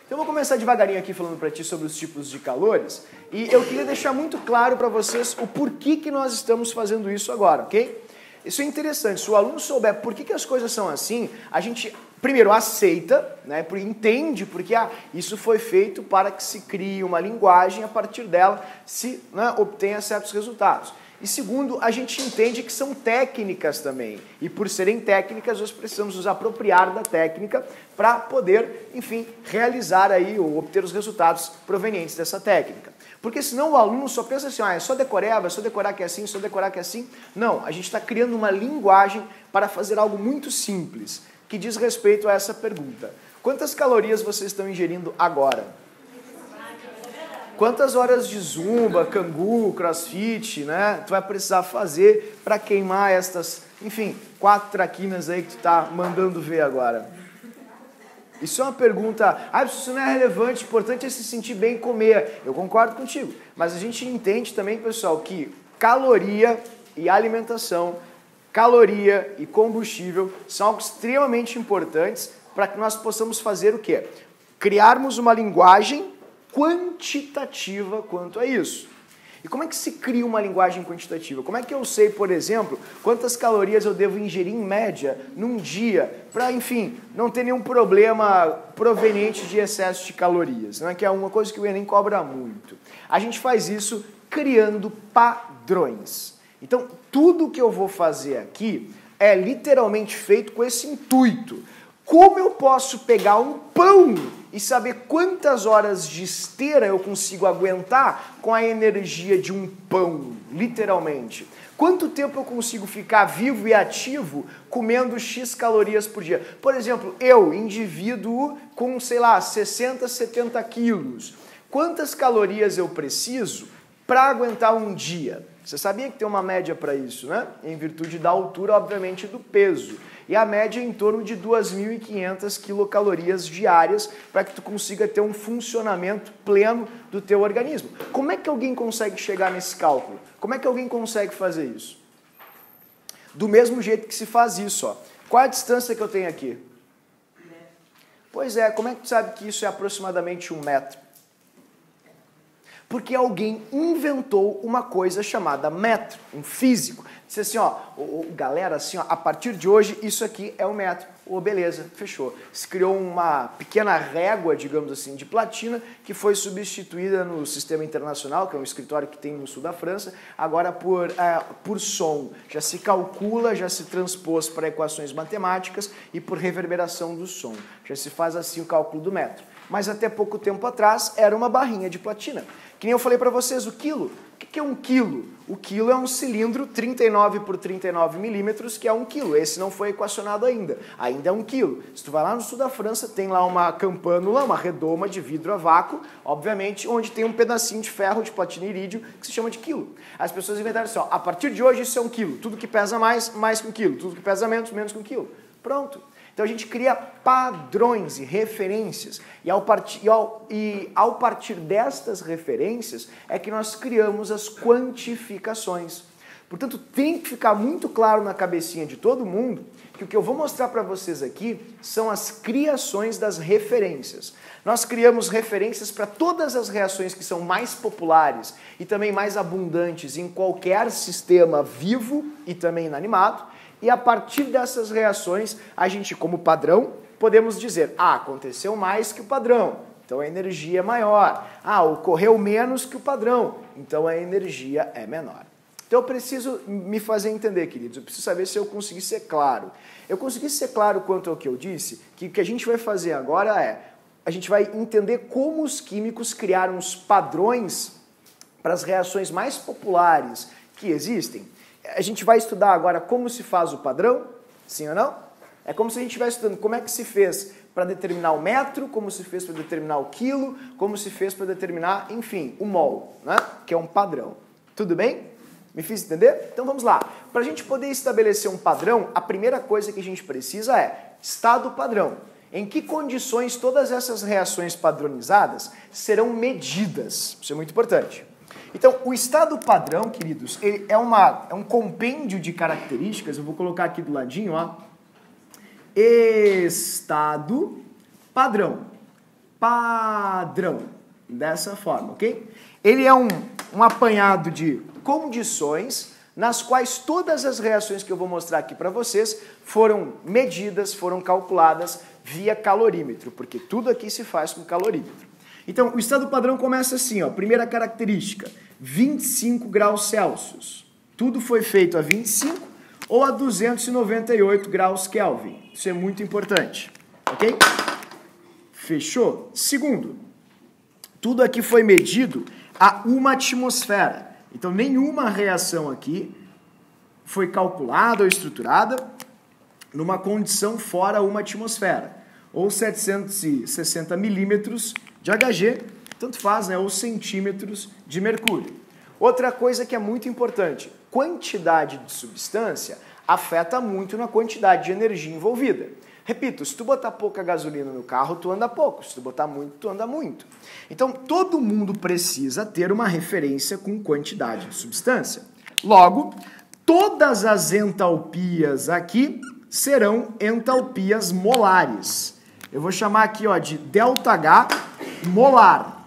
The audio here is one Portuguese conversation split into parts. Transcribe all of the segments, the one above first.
Então eu vou começar devagarinho aqui falando para ti sobre os tipos de calores e eu queria deixar muito claro para vocês o porquê que nós estamos fazendo isso agora, ok? Isso é interessante, se o aluno souber por que as coisas são assim, a gente primeiro aceita, né, entende porque isso foi feito para que se crie uma linguagem, a partir dela se obtenha certos resultados. E segundo, a gente entende que são técnicas também. E por serem técnicas, nós precisamos nos apropriar da técnica para poder, enfim, realizar aí ou obter os resultados provenientes dessa técnica. Porque senão o aluno só pensa assim, é só decoreba, é só decorar que é assim, só decorar que é assim. Não, a gente está criando uma linguagem para fazer algo muito simples, que diz respeito a essa pergunta. Quantas calorias vocês estão ingerindo agora? Quantas horas de zumba, cangu, crossfit, né, tu vai precisar fazer para queimar estas, enfim, 4 traquinas aí que tu tá mandando ver agora? Isso é uma pergunta, isso não é relevante, o importante é se sentir bem e comer. Eu concordo contigo, mas a gente entende também, pessoal, que caloria e alimentação, caloria e combustível são algo extremamente importantes para que nós possamos fazer o quê? Criarmos uma linguagem quantitativa quanto a isso. E como é que se cria uma linguagem quantitativa? Como é que eu sei, por exemplo, quantas calorias eu devo ingerir em média num dia para, enfim, não ter nenhum problema proveniente de excesso de calorias, né? Que é uma coisa que o Enem cobra muito. A gente faz isso criando padrões. Então, tudo que eu vou fazer aqui é literalmente feito com esse intuito. Como eu posso pegar um pão e saber quantas horas de esteira eu consigo aguentar com a energia de um pão, literalmente? Quanto tempo eu consigo ficar vivo e ativo comendo X calorias por dia? Por exemplo, eu, indivíduo com, sei lá, 60, 70 quilos, quantas calorias eu preciso para aguentar um dia? Você sabia que tem uma média para isso, né? Em virtude da altura, obviamente, do peso. E a média é em torno de 2.500 quilocalorias diárias para que tu consiga ter um funcionamento pleno do teu organismo. Como é que alguém consegue chegar nesse cálculo? Como é que alguém consegue fazer isso? Do mesmo jeito que se faz isso, ó. Qual é a distância que eu tenho aqui? Pois é, como é que tu sabe que isso é aproximadamente 1 metro? Porque alguém inventou uma coisa chamada metro, um físico. Disse assim, galera, assim, a partir de hoje isso aqui é 1 metro. Beleza, fechou. Se criou uma pequena régua, digamos assim, de platina, que foi substituída no Sistema Internacional, que é um escritório que tem no sul da França, agora por som. Já se calcula, já se transpôs para equações matemáticas e por reverberação do som. Já se faz assim o cálculo do metro. Mas até pouco tempo atrás era uma barrinha de platina. Que nem eu falei para vocês, o quilo. O que é 1 quilo? O quilo é um cilindro 39 por 39 milímetros, que é 1 quilo. Esse não foi equacionado ainda. Ainda é 1 quilo. Se tu vai lá no sul da França, tem lá uma campânula, uma redoma de vidro a vácuo, obviamente, onde tem um pedacinho de ferro, de platina e irídio, que se chama de quilo. As pessoas inventaram assim, a partir de hoje isso é 1 quilo. Tudo que pesa mais, mais que 1 quilo. Tudo que pesa menos, menos que 1 quilo. Pronto. Então a gente cria padrões e referências e ao partir destas referências é que nós criamos as quantificações. Portanto, tem que ficar muito claro na cabecinha de todo mundo que o que eu vou mostrar para vocês aqui são as criações das referências. Nós criamos referências para todas as reações que são mais populares e também mais abundantes em qualquer sistema vivo e também inanimado. E a partir dessas reações, a gente, como padrão, podemos dizer, aconteceu mais que o padrão, então a energia é maior. Ocorreu menos que o padrão, então a energia é menor. Então eu preciso me fazer entender, queridos, eu preciso saber se eu consegui ser claro. Eu consegui ser claro quanto ao que eu disse, que o que a gente vai fazer agora a gente vai entender como os químicos criaram os padrões para as reações mais populares que existem. A gente vai estudar agora como se faz o padrão, sim ou não? É como se a gente estivesse estudando como é que se fez para determinar o metro, como se fez para determinar o quilo, como se fez para determinar, enfim, o mol, né? Que é um padrão. Tudo bem? Me fiz entender? Então vamos lá. Para a gente poder estabelecer um padrão, a primeira coisa que a gente precisa é estado padrão. Em que condições todas essas reações padronizadas serão medidas? Isso é muito importante. Então, o estado padrão, queridos, ele é um compêndio de características, eu vou colocar aqui do ladinho, Estado padrão. padrão. Dessa forma, ok? Ele é um apanhado de condições nas quais todas as reações que eu vou mostrar aqui para vocês foram medidas, foram calculadas via calorímetro, porque tudo aqui se faz com calorímetro. Então, o estado padrão começa assim, ó, primeira característica, 25 graus Celsius. Tudo foi feito a 25 ou a 298 graus Kelvin. Isso é muito importante, ok? Fechou? Segundo, tudo aqui foi medido a 1 atmosfera. Então, nenhuma reação aqui foi calculada ou estruturada numa condição fora 1 atmosfera. Ou 760 milímetros de Hg, tanto faz, né? Ou centímetros de mercúrio. Outra coisa que é muito importante, quantidade de substância afeta muito na quantidade de energia envolvida. Repito, se tu botar pouca gasolina no carro, tu anda pouco. Se tu botar muito, tu anda muito. Então, todo mundo precisa ter uma referência com quantidade de substância. Logo, todas as entalpias aqui serão entalpias molares. Eu vou chamar aqui, ó, de ΔH molar,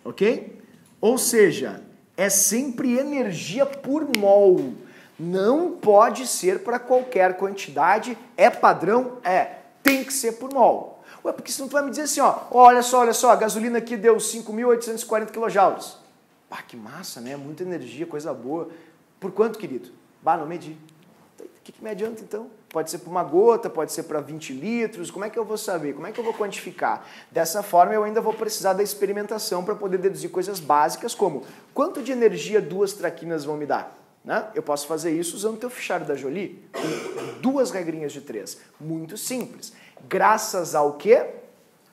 ok? Ou seja, é sempre energia por mol. Não pode ser para qualquer quantidade. É padrão? É. Tem que ser por mol. Ué, porque senão tu vai me dizer assim, ó, olha só, a gasolina aqui deu 5.840 kJ. Pá, que massa, né? Muita energia, coisa boa. Por quanto, querido? Bah, não medi. O que me adianta, então? Pode ser por uma gota, pode ser para 20 litros. Como é que eu vou saber? Como é que eu vou quantificar? Dessa forma, eu ainda vou precisar da experimentação para poder deduzir coisas básicas como quanto de energia 2 traquinas vão me dar? Né? Eu posso fazer isso usando o teu fichário da Jolie, com 2 regrinhas de 3. Muito simples. Graças ao quê?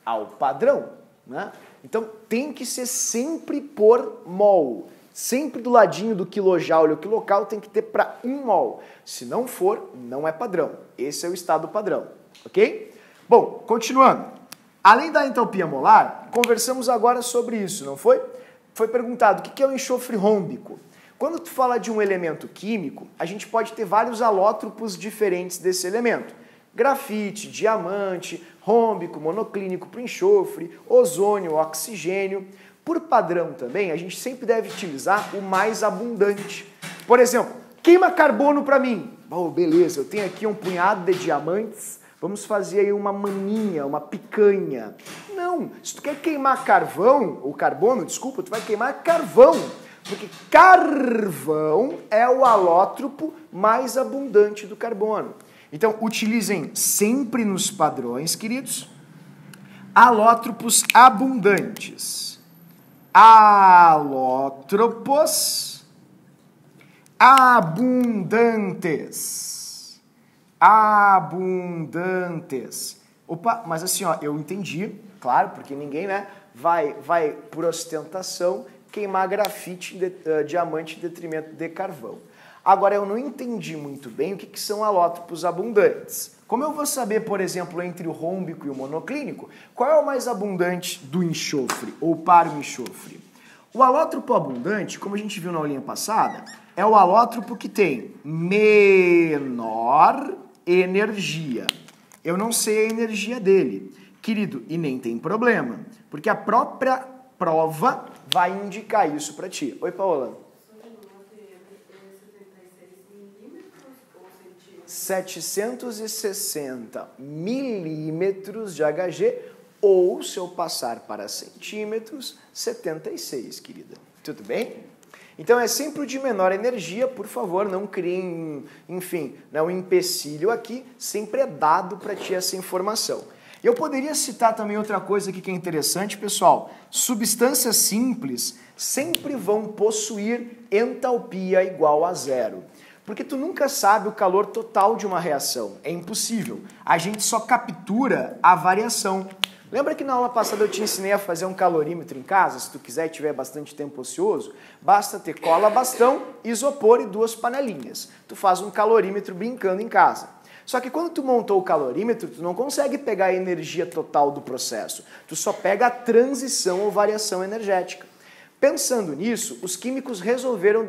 Ao padrão. Né? Então, tem que ser sempre por mol. Sempre do ladinho do quilojoule ou quilocal tem que ter para 1 mol. Se não for, não é padrão. Esse é o estado padrão. Ok? Bom, continuando. Além da entalpia molar, conversamos agora sobre isso, não foi? Foi perguntado o que é o enxofre rômbico. Quando tu fala de um elemento químico, a gente pode ter vários alótropos diferentes desse elemento. Grafite, diamante, rômbico, monoclínico para enxofre, ozônio, oxigênio. Por padrão também, a gente sempre deve utilizar o mais abundante. Por exemplo, queima carbono para mim. Oh, beleza, eu tenho aqui um punhado de diamantes, vamos fazer aí uma maninha, uma picanha. Não, se tu quer queimar carvão, ou carbono, desculpa, tu vai queimar carvão. Porque carvão é o alótropo mais abundante do carbono. Então, utilizem sempre nos padrões, queridos, alótropos abundantes. Alótropos abundantes. Abundantes. Opa, mas assim, ó, eu entendi, claro, porque ninguém, né, vai por ostentação queimar grafite, diamante em detrimento de carvão. Agora, eu não entendi muito bem o que são alótropos abundantes. Como eu vou saber, por exemplo, entre o rômbico e o monoclínico, qual é o mais abundante do enxofre, ou para o enxofre? O alótropo abundante, como a gente viu na aulinha passada, é o alótropo que tem menor energia. Eu não sei a energia dele, querido, e nem tem problema, porque a própria prova vai indicar isso para ti. Oi, Paola. 760 milímetros de Hg, ou, se eu passar para centímetros, 76, querida. Tudo bem? Então é sempre o de menor energia, por favor, não criem, enfim, um empecilho aqui, sempre é dado para ti essa informação. Eu poderia citar também outra coisa aqui que é interessante, pessoal. Substâncias simples sempre vão possuir entalpia igual a 0. Porque tu nunca sabe o calor total de uma reação. É impossível. A gente só captura a variação. Lembra que na aula passada eu te ensinei a fazer um calorímetro em casa? Se tu quiser e tiver bastante tempo ocioso, basta ter cola, bastão, isopor e 2 panelinhas. Tu faz um calorímetro brincando em casa. Só que quando tu montou o calorímetro, tu não consegue pegar a energia total do processo. Tu só pega a transição ou variação energética. Pensando nisso, os químicos resolveram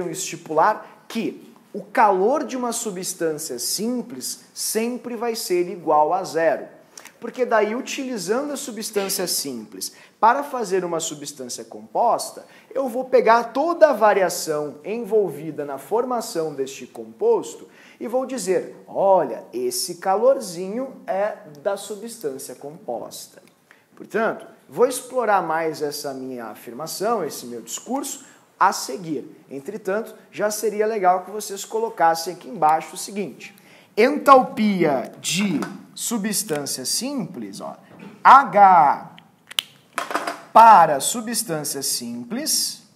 estipular que o calor de uma substância simples sempre vai ser igual a 0. Porque daí, utilizando a substância simples para fazer uma substância composta, eu vou pegar toda a variação envolvida na formação deste composto e vou dizer, olha, esse calorzinho é da substância composta. Portanto, vou explorar mais essa minha afirmação, esse meu discurso, a seguir. Entretanto, já seria legal que vocês colocassem aqui embaixo o seguinte: entalpia de substância simples, ó, H para substâncias simples,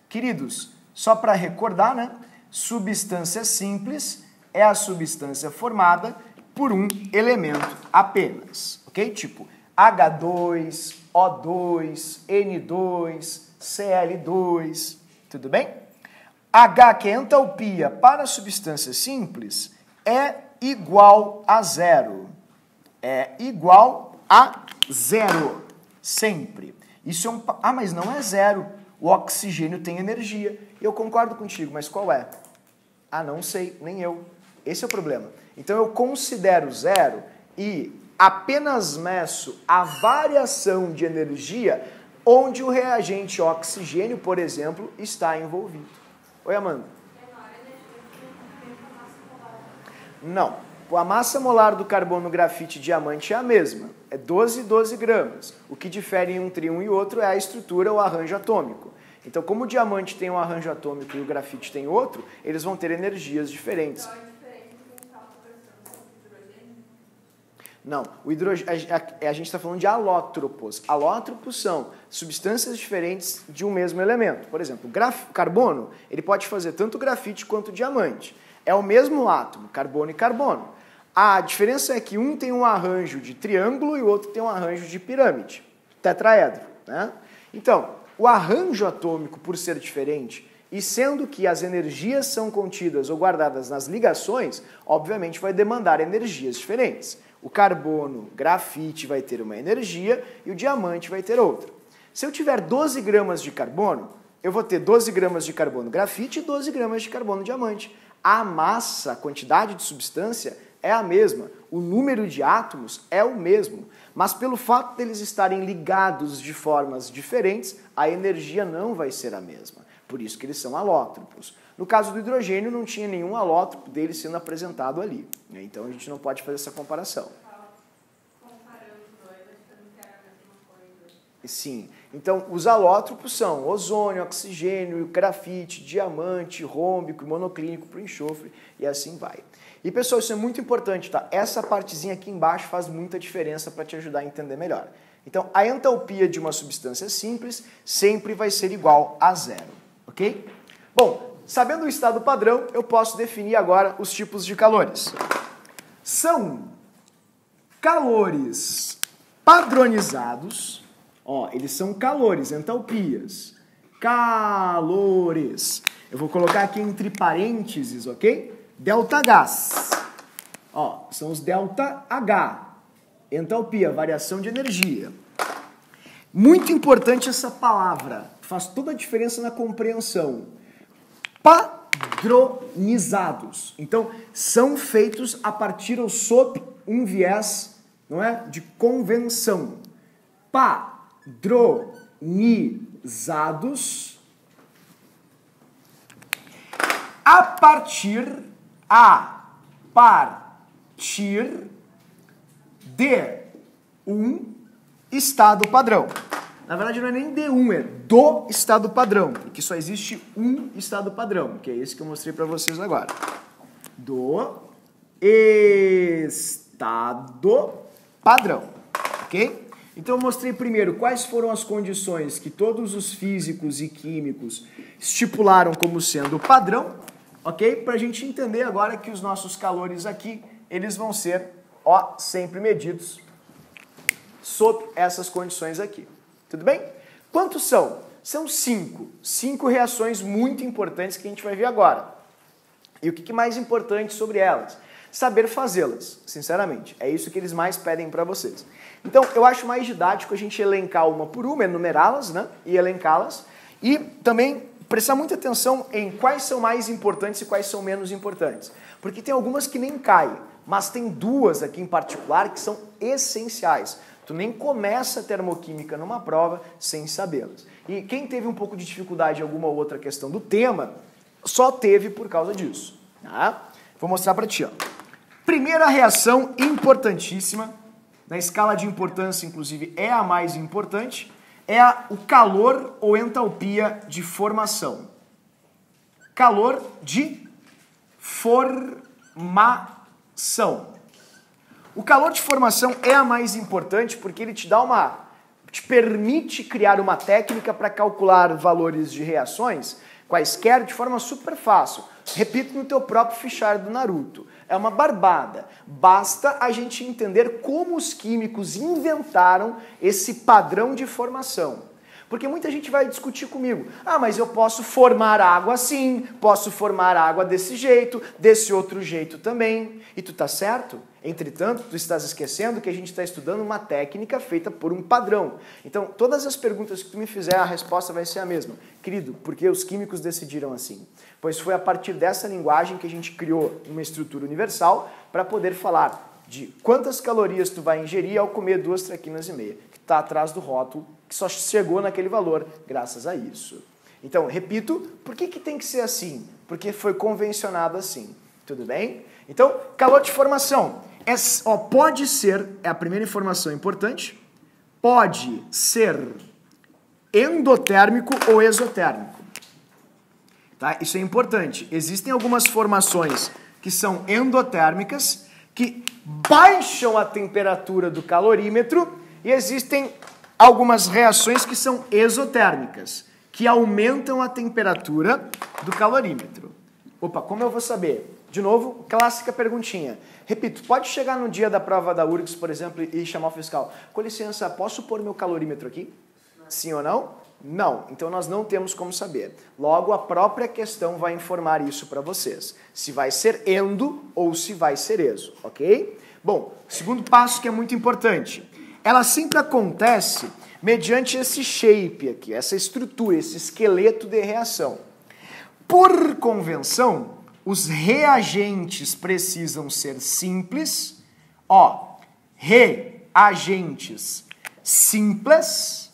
queridos, só para recordar, né? Substância simples é a substância formada por um elemento apenas, ok? Tipo H2, O2, N2, Cl2, tudo bem? H, que é entalpia para substâncias simples, é igual a zero. É igual a zero, sempre. Isso é um... Ah, mas não é zero. O oxigênio tem energia. Eu concordo contigo, mas qual é? Ah, não sei, nem eu. Esse é o problema. Então eu considero zero e apenas meço a variação de energia onde o reagente oxigênio, por exemplo, está envolvido. Oi, Amanda. Não. A massa molar do carbono, grafite e diamante é a mesma. É 12 gramas. O que difere entre um e outro é a estrutura ou arranjo atômico. Então, como o diamante tem um arranjo atômico e o grafite tem outro, eles vão ter energias diferentes. Não, o hidrogênio, a gente está falando de alótropos. Alótropos são substâncias diferentes de um mesmo elemento. Por exemplo, o carbono, ele pode fazer tanto grafite quanto diamante. É o mesmo átomo, carbono e carbono. A diferença é que um tem um arranjo de triângulo e o outro tem um arranjo de pirâmide, tetraedro, né? Então, o arranjo atômico, por ser diferente, e sendo que as energias são contidas ou guardadas nas ligações, obviamente vai demandar energias diferentes. O carbono, grafite, vai ter uma energia e o diamante vai ter outra. Se eu tiver 12 gramas de carbono, eu vou ter 12 gramas de carbono grafite e 12 gramas de carbono diamante. A massa, a quantidade de substância é a mesma, o número de átomos é o mesmo, mas pelo fato deles estarem ligados de formas diferentes, a energia não vai ser a mesma. Por isso que eles são alótropos. No caso do hidrogênio, não tinha nenhum alótropo dele sendo apresentado ali. Então a gente não pode fazer essa comparação. Comparando os dois, achando que era a mesma coisa. Sim. Então, os alótropos são ozônio, oxigênio, grafite, diamante, rômbico, monoclínico para o enxofre e assim vai. E, pessoal, isso é muito importante, tá? Essa partezinha aqui embaixo faz muita diferença para te ajudar a entender melhor. Então, a entalpia de uma substância simples sempre vai ser igual a zero, ok? Bom, sabendo o estado padrão, eu posso definir agora os tipos de calores. São calores padronizados, ó, eles são calores, entalpias. Calores. Eu vou colocar aqui entre parênteses, ok? ΔH. Ó, são os ΔH. Entalpia, variação de energia. Muito importante essa palavra, faz toda a diferença na compreensão. Padronizados. Então, são feitos a partir ou sob um viés, não é, de convenção. Padronizados a partir de um estado padrão. Na verdade, não é nem de um, é do estado padrão, porque só existe um estado padrão, que é esse que eu mostrei para vocês agora. Do estado padrão, ok? Então, eu mostrei primeiro quais foram as condições que todos os físicos e químicos estipularam como sendo padrão, ok? Para a gente entender agora que os nossos calores aqui, eles vão ser, ó, sempre medidos sob essas condições aqui. Tudo bem? Quantos são? São 5. 5 reações muito importantes que a gente vai ver agora. E o que é mais importante sobre elas? Saber fazê-las, sinceramente. É isso que eles mais pedem para vocês. Então, eu acho mais didático a gente elencar uma por uma, enumerá-las, né? E elencá-las. E também prestar muita atenção em quais são mais importantes e quais são menos importantes. Porque tem algumas que nem caem, mas tem duas aqui em particular que são essenciais. Tu nem começa a termoquímica numa prova sem sabê-las. E quem teve um pouco de dificuldade em alguma outra questão do tema, só teve por causa disso. Tá? Vou mostrar para ti. Ó. Primeira reação importantíssima, na escala de importância, inclusive, é a mais importante, é o calor ou entalpia de formação. Calor de formação. O calor de formação é a mais importante porque ele te permite criar uma técnica para calcular valores de reações quaisquer de forma super fácil. Repito no teu próprio fichário do Naruto. É uma barbada. Basta a gente entender como os químicos inventaram esse padrão de formação. Porque muita gente vai discutir comigo. Ah, mas eu posso formar água assim, posso formar água desse jeito, desse outro jeito também. E tu tá certo? Entretanto, tu estás esquecendo que a gente está estudando uma técnica feita por um padrão. Então, todas as perguntas que tu me fizer, a resposta vai ser a mesma. Querido, porque os químicos decidiram assim? Pois foi a partir dessa linguagem que a gente criou uma estrutura universal para poder falar de quantas calorias tu vai ingerir ao comer 2 traquinas e meia, que está atrás do rótulo, que só chegou naquele valor graças a isso. Então, repito, por que tem que ser assim? Porque foi convencionado assim. Tudo bem? Então, calor de formação. Pode ser, é a primeira informação importante, pode ser endotérmico ou exotérmico. Tá? Isso é importante. Existem algumas formações que são endotérmicas, que baixam a temperatura do calorímetro, e existem algumas reações que são exotérmicas, que aumentam a temperatura do calorímetro. Opa, como eu vou saber? De novo, clássica perguntinha. Repito, pode chegar no dia da prova da URGS, por exemplo, e chamar o fiscal. Com licença, posso pôr meu calorímetro aqui? Sim ou não? Não. Então nós não temos como saber. Logo, a própria questão vai informar isso para vocês. Se vai ser endo ou se vai ser exo, ok? Bom, segundo passo que é muito importante. Ela sempre acontece mediante esse shape aqui, essa estrutura, esse esqueleto de reação. Por convenção, os reagentes precisam ser simples. Reagentes simples,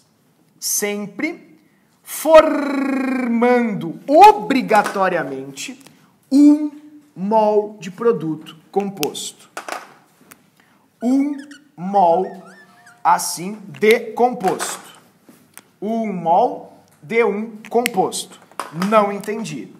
sempre, formando obrigatoriamente 1 mol de produto composto. 1 mol, assim, de composto. 1 mol de um composto. Não entendi.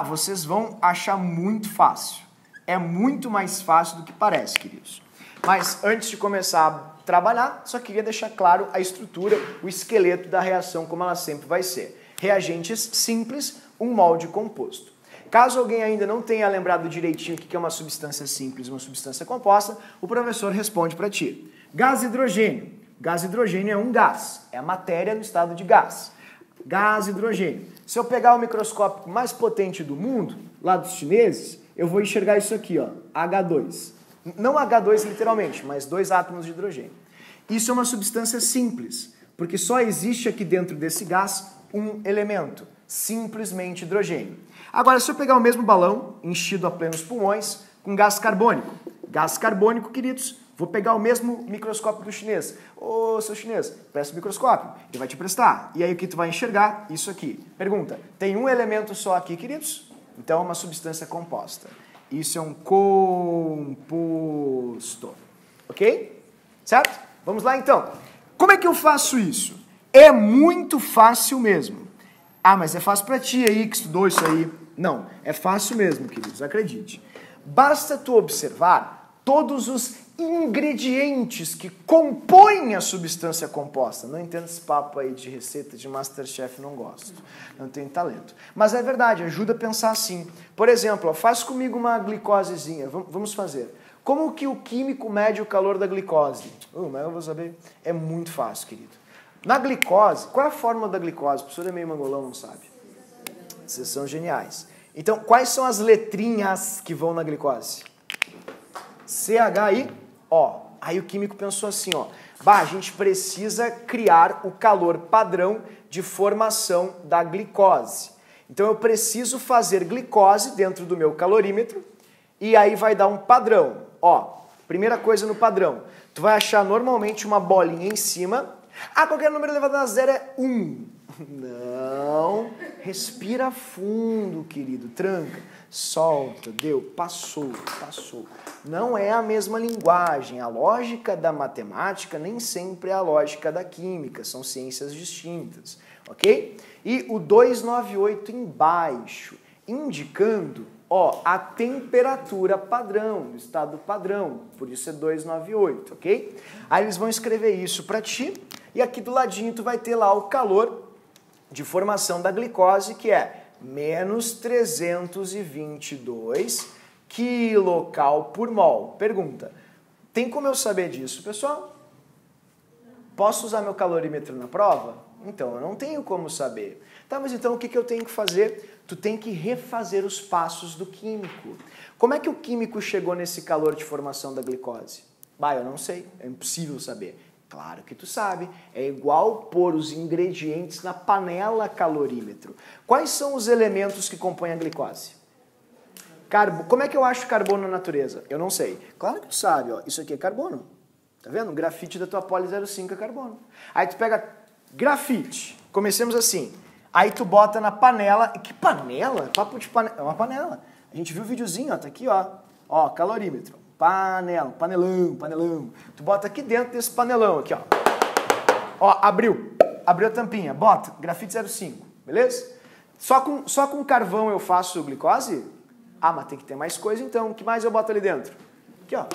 Vocês vão achar muito fácil. É muito mais fácil do que parece, queridos. Mas antes de começar a trabalhar, só queria deixar claro a estrutura, o esqueleto da reação, como ela sempre vai ser. Reagentes simples, 1 mol de composto. Caso alguém ainda não tenha lembrado direitinho o que é uma substância simples e uma substância composta, o professor responde para ti. Gás hidrogênio. Gás hidrogênio é um gás, é a matéria no estado de gás. Gás hidrogênio. Se eu pegar o microscópio mais potente do mundo, lá dos chineses, eu vou enxergar isso aqui, ó, H2. Não H2 literalmente, mas 2 átomos de hidrogênio. Isso é uma substância simples, porque só existe aqui dentro desse gás um elemento, simplesmente hidrogênio. Agora, se eu pegar o mesmo balão, enchido a plenos pulmões, com gás carbônico. Gás carbônico, queridos, vou pegar o mesmo microscópio do chinês. Ô, seu chinês, presta o microscópio. Ele vai te prestar. E aí o que tu vai enxergar? Isso aqui. Pergunta, tem um elemento só aqui, queridos? Então é uma substância composta. Isso é um composto. Ok? Certo? Vamos lá então. Como é que eu faço isso? É muito fácil mesmo. Ah, mas é fácil para ti aí que estudou isso aí. Não, é fácil mesmo, queridos, acredite. Basta tu observar todos os ingredientes que compõem a substância composta. Não entendo esse papo aí de receita de Masterchef, não gosto. Não tenho talento. Mas é verdade, ajuda a pensar assim. Por exemplo, faz comigo uma glicosezinha. Vamos fazer. Como que o químico mede o calor da glicose? Mas eu vou saber. É muito fácil, querido. Na glicose, qual é a fórmula da glicose? O professor é meio mangolão, não sabe. Vocês são geniais. Então, quais são as letrinhas que vão na glicose? CHI-O. Aí o químico pensou assim, a gente precisa criar o calor padrão de formação da glicose. Então eu preciso fazer glicose dentro do meu calorímetro e aí vai dar um padrão. Ó, primeira coisa no padrão, tu vai achar normalmente uma bolinha em cima. Ah, qualquer número elevado a zero é 1. Não, respira fundo, querido, tranca, solta, deu, passou. Não é a mesma linguagem, a lógica da matemática nem sempre é a lógica da química, são ciências distintas, ok? E o 298 embaixo, indicando, ó, a temperatura padrão, o estado padrão, por isso é 298, ok? Aí eles vão escrever isso para ti, e aqui do ladinho tu vai ter lá o calor de formação da glicose, que é menos 322 quilocal por mol. Pergunta, tem como eu saber disso, pessoal? Posso usar meu calorímetro na prova? Então, eu não tenho como saber. Tá, mas então o que eu tenho que fazer? Tu tem que refazer os passos do químico. Como é que o químico chegou nesse calor de formação da glicose? Bah, eu não sei, é impossível saber. Claro que tu sabe, é igual pôr os ingredientes na panela calorímetro. Quais são os elementos que compõem a glicose? Como é que eu acho carbono na natureza? Eu não sei. Claro que tu sabe, ó, isso aqui é carbono. Tá vendo? O grafite da tua poli 05 é carbono. Aí tu pega grafite, comecemos assim. Aí tu bota na panela. Que panela? Papo de panela. É uma panela. A gente viu o videozinho, ó, tá aqui, ó. Ó, calorímetro. Panelão. Tu bota aqui dentro desse panelão aqui, ó. Ó, abriu a tampinha, bota grafite 05, beleza? Só com carvão eu faço glicose? Ah, mas tem que ter mais coisa então. O que mais eu boto ali dentro? Aqui, ó.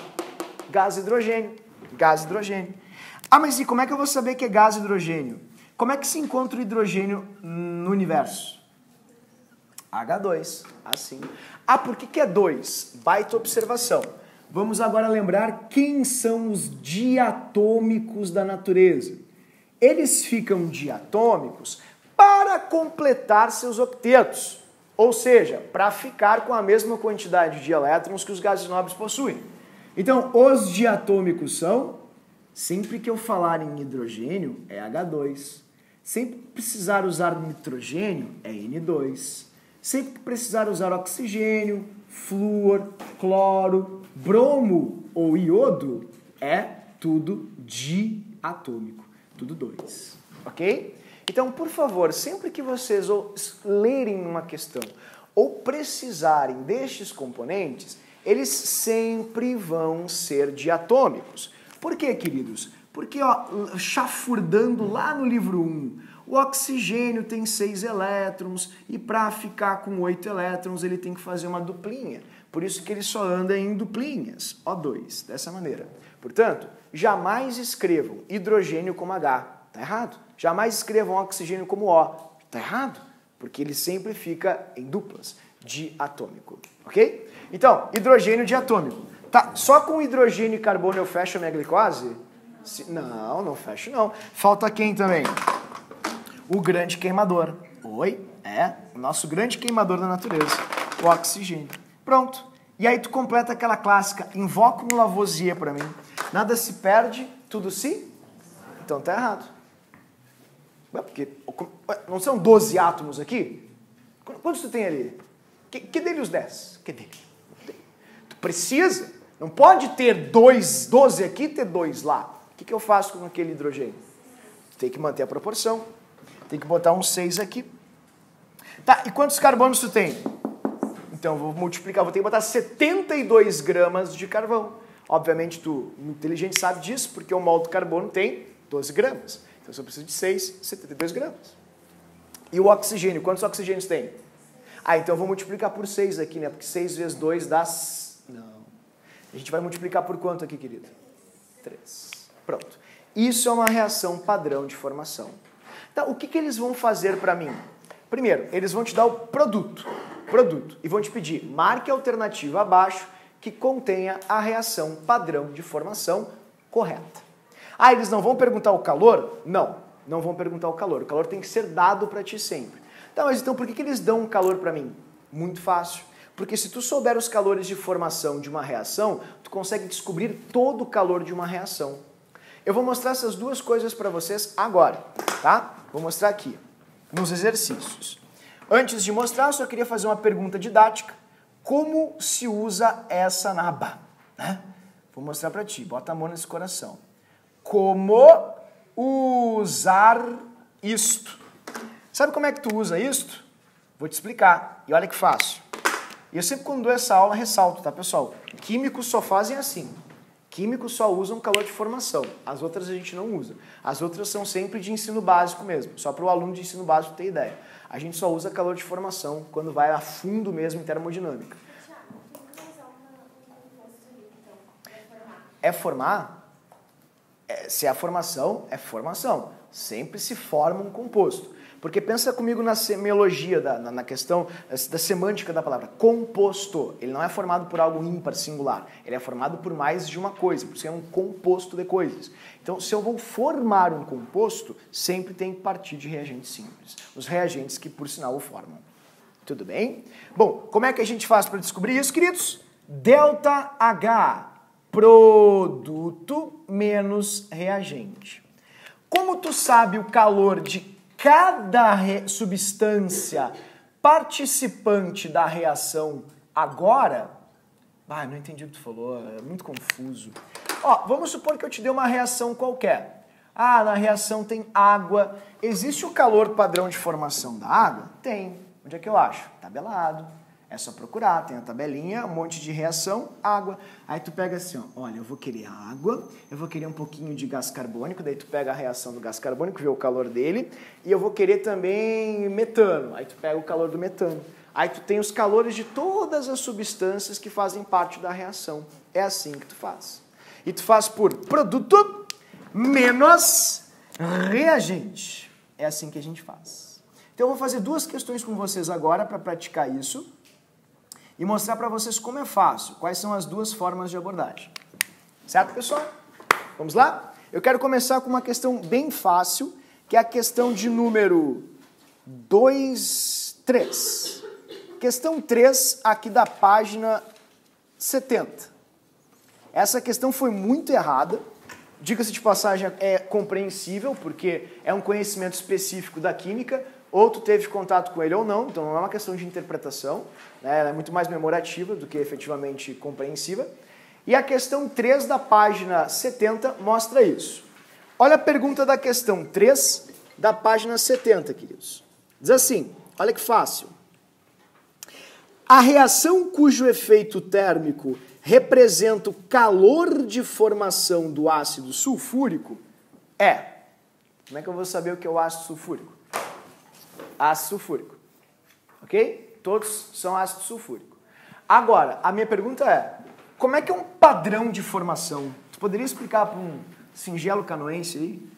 Gás hidrogênio. Ah, mas e como é que eu vou saber que é gás hidrogênio? Como é que se encontra o hidrogênio no universo? H2, assim. Ah, por que é 2? Baita observação. Vamos agora lembrar quem são os diatômicos da natureza. Eles ficam diatômicos para completar seus octetos, ou seja, para ficar com a mesma quantidade de elétrons que os gases nobres possuem. Então, os diatômicos são, sempre que eu falar em hidrogênio, é H2. Sempre que precisar usar nitrogênio, é N2. Sempre que precisar usar oxigênio, flúor, cloro, bromo ou iodo, é tudo diatômico, tudo 2, ok? Então, por favor, sempre que vocês lerem uma questão ou precisarem destes componentes, eles sempre vão ser diatômicos. Por quê, queridos? Porque, ó, chafurdando lá no livro 1, o oxigênio tem 6 elétrons e para ficar com 8 elétrons ele tem que fazer uma duplinha. Por isso que ele só anda em duplinhas, O2, dessa maneira. Portanto, jamais escrevam hidrogênio como H, tá errado. Jamais escrevam oxigênio como O, tá errado, porque ele sempre fica em duplas, diatômico, ok? Então, hidrogênio diatômico. Tá, só com hidrogênio e carbono eu fecho a minha glicose? Não, não fecho não. Falta quem também? O grande queimador. Oi? É, o nosso grande queimador da natureza, o oxigênio. Pronto. E aí tu completa aquela clássica, invoca um Lavoisier para mim. Nada se perde, tudo se... Então tá errado. Porque não são 12 átomos aqui? Quantos tu tem ali? Que dele os 10? Que dele? Tu precisa, não pode ter 12 aqui e ter 2 lá. O que eu faço com aquele hidrogênio? Tu tem que manter a proporção. Tem que botar um 6 aqui. Tá, e quantos carbonos tu tem? Então, vou multiplicar, vou ter que botar 72 gramas de carvão. Obviamente, tu, inteligente, sabe disso, porque o mol do carbono tem 12 gramas. Então, se eu preciso de 6, 72 gramas. E o oxigênio, quantos oxigênios tem? Ah, então eu vou multiplicar por 6 aqui, né? Porque 6 vezes 2 dá... Não. A gente vai multiplicar por quanto aqui, querido? 3. Pronto. Isso é uma reação padrão de formação. Tá, o que eles vão fazer para mim? Primeiro, eles vão te dar o produto, e vão te pedir, marque a alternativa abaixo que contenha a reação padrão de formação correta. Ah, eles não vão perguntar o calor? Não vão perguntar o calor tem que ser dado para ti sempre. Tá, mas então por que eles dão um calor para mim? Muito fácil. Porque se tu souber os calores de formação de uma reação, tu consegue descobrir todo o calor de uma reação. Eu vou mostrar essas duas coisas para vocês agora, tá? Vou mostrar aqui, nos exercícios. Antes de mostrar, eu só queria fazer uma pergunta didática. Como se usa essa naba? Né? Vou mostrar para ti, bota a mão nesse coração. Como usar isto? Sabe como é que tu usa isto? Vou te explicar. E olha que fácil. E eu sempre quando dou essa aula ressalto, tá pessoal? Químicos só fazem assim. Químicos só usam calor de formação. As outras a gente não usa. As outras são sempre de ensino básico mesmo. Só para o aluno de ensino básico ter ideia. A gente só usa calor de formação quando vai a fundo mesmo em termodinâmica. É formar? Se é a formação, é formação. Sempre se forma um composto. Porque pensa comigo na semiologia, na questão da semântica da palavra. Composto. Ele não é formado por algo ímpar, singular. Ele é formado por mais de uma coisa. Por isso é um composto de coisas. Então, se eu vou formar um composto, sempre tem que partir de reagentes simples. Os reagentes que, por sinal, o formam. Tudo bem? Bom, como é que a gente faz para descobrir isso, queridos? Delta H, produto menos reagente. Como tu sabe o calor de cada substância participante da reação agora... não entendi o que tu falou, é muito confuso. Vamos supor que eu te dei uma reação qualquer. Na reação tem água. Existe o calor padrão de formação da água? Tem. Onde é que eu acho? Tabelado. É só procurar, tem a tabelinha, um monte de reação, água. Aí tu pega assim, olha, eu vou querer água, eu vou querer um pouquinho de gás carbônico, daí tu pega a reação do gás carbônico, vê o calor dele, e eu vou querer também metano, aí tu pega o calor do metano. Aí tu tem os calores de todas as substâncias que fazem parte da reação. É assim que tu faz. E tu faz por produto menos reagente. É assim que a gente faz. Então eu vou fazer duas questões com vocês agora para praticar isso. E mostrar para vocês como é fácil, quais são as duas formas de abordagem. Certo, pessoal? Vamos lá? Eu quero começar com uma questão bem fácil, que é a questão de número 3. Questão 3, aqui da página 70. Essa questão foi muito errada. Diga-se de passagem, é compreensível, porque é um conhecimento específico da química, ou tu teve contato com ele ou não, então não é uma questão de interpretação, né? Ela é muito mais memorativa do que efetivamente compreensiva. E a questão 3 da página 70 mostra isso. Olha a pergunta da questão 3 da página 70, queridos. Diz assim, olha que fácil. A reação cujo efeito térmico representa o calor de formação do ácido sulfúrico é... Como é que eu vou saber o que é o ácido sulfúrico? Ácido sulfúrico. Ok? Todos são ácido sulfúrico. Agora, a minha pergunta é, como é que é um padrão de formação? Tu poderia explicar para um singelo canoense aí,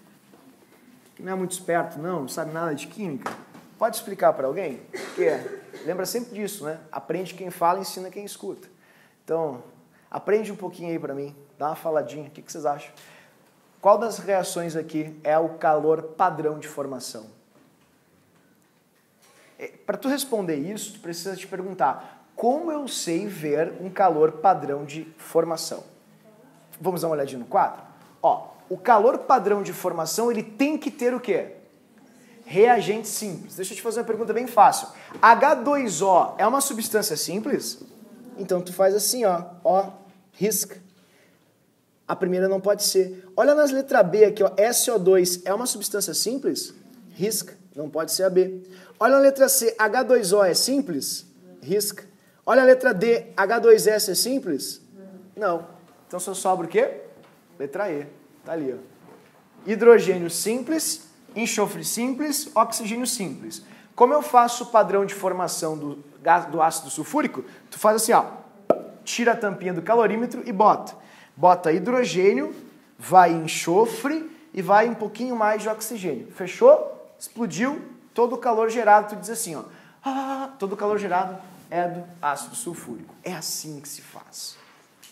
que não é muito esperto, não sabe nada de química? Pode explicar para alguém? Porque lembra sempre disso, né? Aprende quem fala, ensina quem escuta. Então, aprende um pouquinho aí para mim, dá uma faladinha, o que vocês acham? Qual das reações aqui é o calor padrão de formação? Para tu responder isso, tu precisa te perguntar, como eu sei ver um calor padrão de formação? Vamos dar uma olhadinha no quadro? O calor padrão de formação, ele tem que ter o quê? Reagente simples. Deixa eu te fazer uma pergunta bem fácil. H2O é uma substância simples? Então tu faz assim, risca. A primeira não pode ser. Olha nas letras B aqui, SO2 é uma substância simples? Risca. Não pode ser a B. Olha a letra C, H2O é simples? Risca. Olha a letra D, H2S é simples? Não. Então só sobra o quê? Letra E. Tá ali, Hidrogênio simples, enxofre simples, oxigênio simples. Como eu faço o padrão de formação do ácido sulfúrico? Tu faz assim, tira a tampinha do calorímetro e bota. Bota hidrogênio, vai enxofre e vai um pouquinho mais de oxigênio. Fechou? Explodiu, todo o calor gerado, tu diz assim, todo o calor gerado é do ácido sulfúrico. É assim que se faz.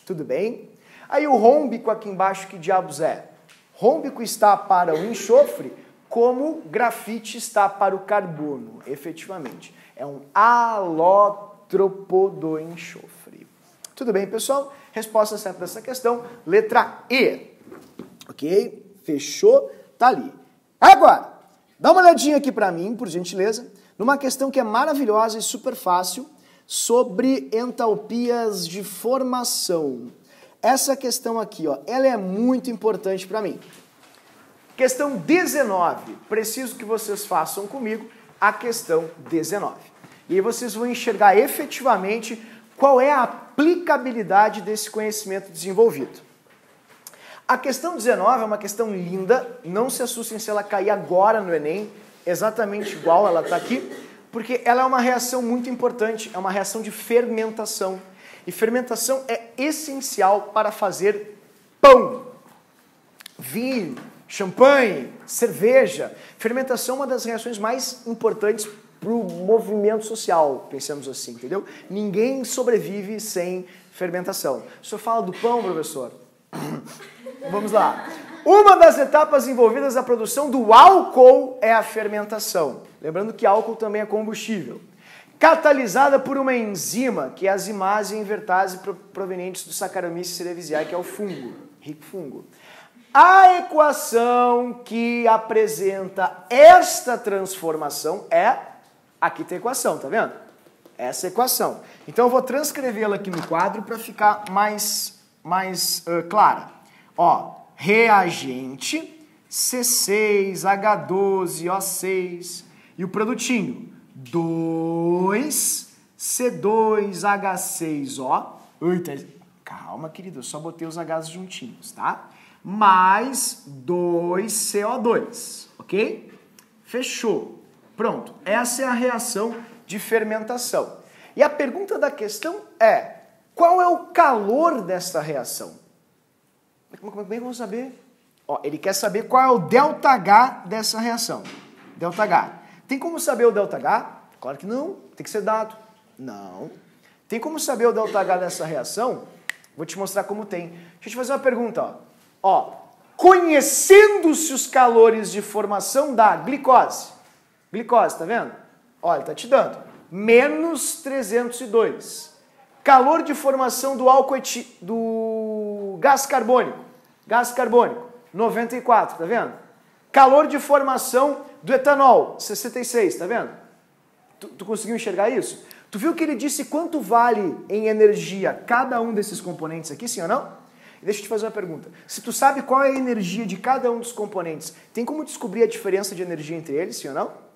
Tudo bem? Aí o rômbico aqui embaixo, que diabos é? Rômbico está para o enxofre, como grafite está para o carbono, efetivamente. É um alótropo do enxofre. Tudo bem, pessoal? Resposta certa dessa questão, letra E. Ok? Fechou? Tá ali. Agora, dá uma olhadinha aqui para mim, por gentileza. numa questão que é maravilhosa e super fácil, sobre entalpias de formação. Essa questão aqui, ó, ela é muito importante para mim. Questão 19. Preciso que vocês façam comigo a questão 19. E aí vocês vão enxergar efetivamente qual é a aplicabilidade desse conhecimento desenvolvido. A questão 19 é uma questão linda, não se assustem se ela cair agora no Enem, exatamente igual ela está aqui, porque ela é uma reação muito importante, é uma reação de fermentação. E fermentação é essencial para fazer pão, vinho, champanhe, cerveja. Fermentação é uma das reações mais importantes para o movimento social, pensamos assim, entendeu? Ninguém sobrevive sem fermentação. O senhor fala do pão, professor? Vamos lá. Uma das etapas envolvidas na produção do álcool é a fermentação. Lembrando que álcool também é combustível. Catalisada por uma enzima, que é a zimase e invertase provenientes do Saccharomyces cerevisiae, que é o fungo, rico fungo. A equação que apresenta esta transformação é... Aqui tem a equação, tá vendo? Essa equação. Então eu vou transcrevê-la aqui no quadro para ficar mais clara. Ó, reagente C6H12O6 e o produtinho 2C2H6O. Eita, calma, querido, eu só botei os H's juntinhos, tá? Mais 2CO2, ok? Fechou. Pronto, essa é a reação de fermentação. E a pergunta da questão é, qual é o calor dessa reação? Como é que vamos saber? Ó, ele quer saber qual é o ΔH dessa reação. ΔH. Tem como saber o ΔH? Claro que não, tem que ser dado. Não. Tem como saber o ΔH dessa reação? Vou te mostrar como tem. Deixa eu te fazer uma pergunta. Ó, conhecendo-se os calores de formação da glicose. Glicose, tá vendo? Olha, tá te dando. Menos 302. Calor de formação do álcool do gás carbônico. Gás carbônico, 94, tá vendo? Calor de formação do etanol, 66, tá vendo? Tu conseguiu enxergar isso? Tu viu que ele disse quanto vale em energia cada um desses componentes aqui, sim ou não? E deixa eu te fazer uma pergunta. Se tu sabe qual é a energia de cada um dos componentes, tem como descobrir a diferença de energia entre eles, sim ou não?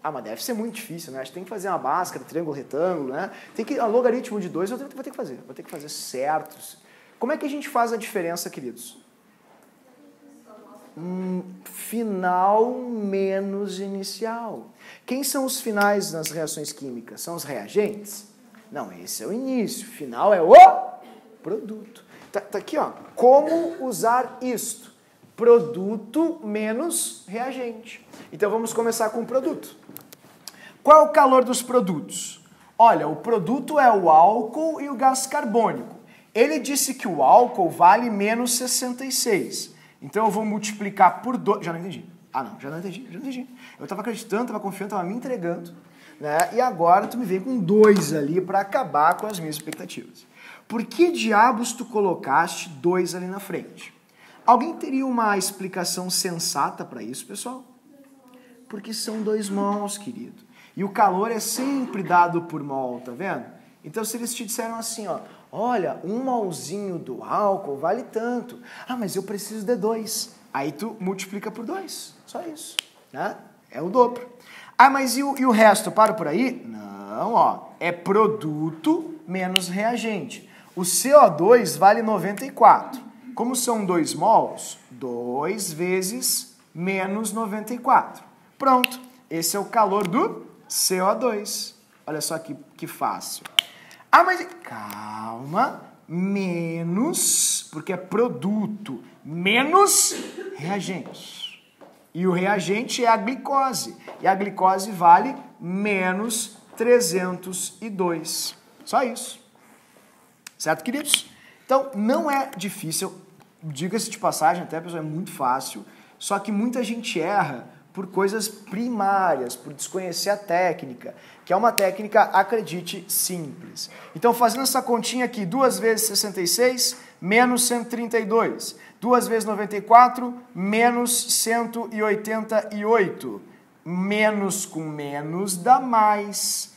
Ah, mas deve ser muito difícil, né? A gente tem que fazer uma báscara, triângulo, retângulo, né? Tem que, a logaritmo de 2 eu vou ter que fazer certo. Como é que a gente faz a diferença, queridos? Final menos inicial. Quem são os finais nas reações químicas? São os reagentes? Não, esse é o início. Final é o produto. Tá aqui, ó. Como usar isto? Produto menos reagente. Então vamos começar com o produto. Qual é o calor dos produtos? Olha, o produto é o álcool e o gás carbônico. Ele disse que o álcool vale menos 66. Então eu vou multiplicar por 2. Já não entendi. Ah, não, já não entendi. Eu estava acreditando, estava confiando, estava me entregando, né? E agora tu me veio com 2 ali para acabar com as minhas expectativas. Por que diabos tu colocaste 2 ali na frente? Alguém teria uma explicação sensata para isso, pessoal? Porque são 2 mols, querido. E o calor é sempre dado por mol, tá vendo? Então se eles te disseram assim, ó, olha, 1 molzinho do álcool vale tanto. Ah, mas eu preciso de 2. Aí tu multiplica por 2. Só isso, né? É o dobro. Ah, mas e o resto? Eu paro por aí? Não, ó. É produto menos reagente. O CO2 vale 94. Como são 2 mols, 2 vezes menos 94. Pronto. Esse é o calor do CO2. Olha só que fácil. Ah, mas... Calma. Menos, porque é produto, menos reagente. E o reagente é a glicose. E a glicose vale menos 302. Só isso. Certo, queridos? Então, não é difícil. Diga-se de passagem, até, pessoal, é muito fácil. Só que muita gente erra por coisas primárias, por desconhecer a técnica, que é uma técnica, acredite, simples. Então, fazendo essa continha aqui, 2 vezes 66, menos 132. 2 vezes 94, menos 188. menos com menos dá mais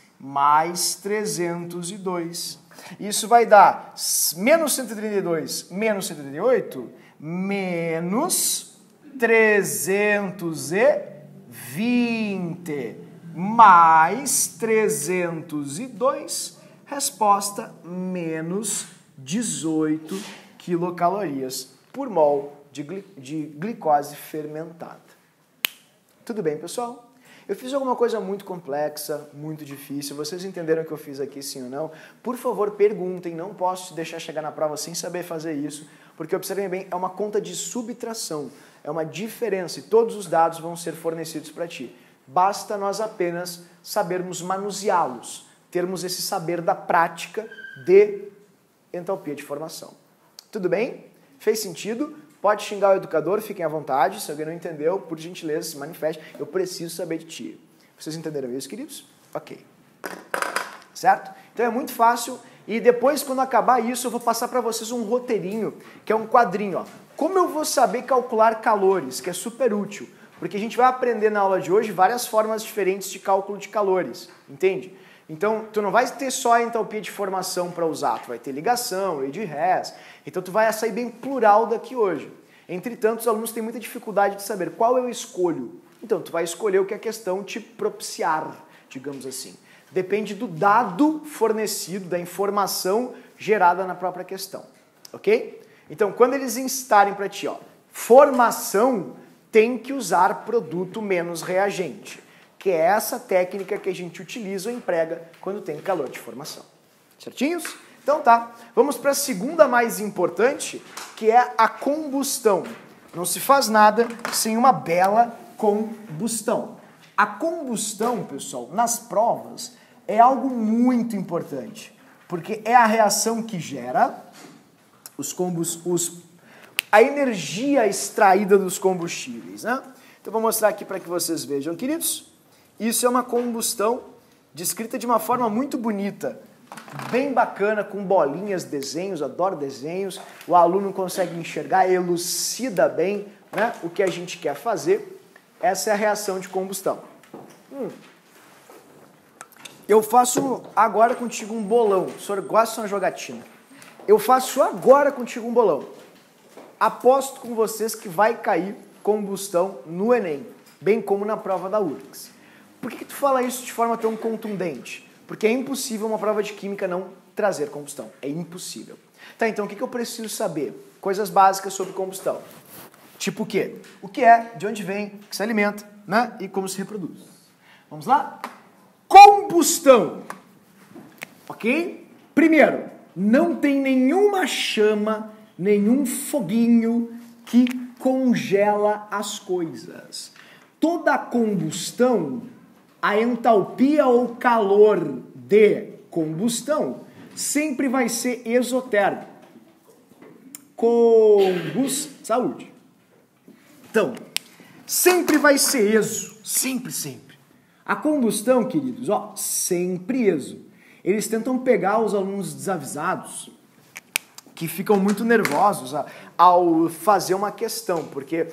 302. Isso vai dar menos 132 menos 138, menos 320, mais 302, resposta menos 18 quilocalorias por mol de glicose fermentada. Tudo bem, pessoal? Eu fiz alguma coisa muito complexa, muito difícil. Vocês entenderam o que eu fiz aqui, sim ou não? Por favor, perguntem. Não posso te deixar chegar na prova sem saber fazer isso, porque, observem bem, é uma conta de subtração. É uma diferença e todos os dados vão ser fornecidos para ti. Basta nós apenas sabermos manuseá-los, termos esse saber da prática de entalpia de formação. Tudo bem? Fez sentido? Pode xingar o educador, fiquem à vontade. Se alguém não entendeu, por gentileza, se manifeste. Eu preciso saber de ti. Vocês entenderam isso, queridos? Ok. Certo? Então é muito fácil. E depois, quando acabar isso, eu vou passar para vocês um roteirinho, que é um quadrinho. Ó. Como eu vou saber calcular calores, que é super útil. Porque a gente vai aprender na aula de hoje várias formas diferentes de cálculo de calores. Entende? Então, tu não vai ter só a entalpia de formação para usar, tu vai ter ligação, lei de Hess. Então, tu vai sair bem plural daqui hoje. Entretanto, os alunos têm muita dificuldade de saber qual eu escolho. Então, tu vai escolher o que a questão te propiciar, digamos assim. Depende do dado fornecido, da informação gerada na própria questão. Ok? Então, quando eles instarem para ti, ó, formação tem que usar produto menos reagente, que é essa técnica que a gente utiliza ou emprega quando tem calor de formação. Certinhos? Então tá, vamos para a segunda mais importante, que é a combustão. Não se faz nada sem uma bela combustão. A combustão, pessoal, nas provas é algo muito importante, porque é a reação que gera a energia extraída dos combustíveis, né? Então vou mostrar aqui para que vocês vejam, queridos. Isso é uma combustão descrita de uma forma muito bonita, bem bacana, com bolinhas, desenhos, adoro desenhos. O aluno consegue enxergar, elucida bem, né, o que a gente quer fazer. Essa é a reação de combustão. Eu faço agora contigo um bolão. O senhor gosta de uma jogatina? Eu faço agora contigo um bolão. Aposto com vocês que vai cair combustão no Enem, bem como na prova da URGS. Por que tu fala isso de forma tão contundente? Porque é impossível uma prova de química não trazer combustão. É impossível. Tá, então o que eu preciso saber? Coisas básicas sobre combustão. Tipo o quê? O que é, de onde vem, o que se alimenta, né? E como se reproduz. Vamos lá? Combustão. Ok? Primeiro, não tem nenhuma chama, nenhum foguinho que congela as coisas. Toda combustão, a entalpia ou calor de combustão sempre vai ser exotérmico. Saúde. Então, sempre vai ser exo. Sempre. A combustão, queridos, ó, sempre exo. Eles tentam pegar os alunos desavisados que ficam muito nervosos ao fazer uma questão, porque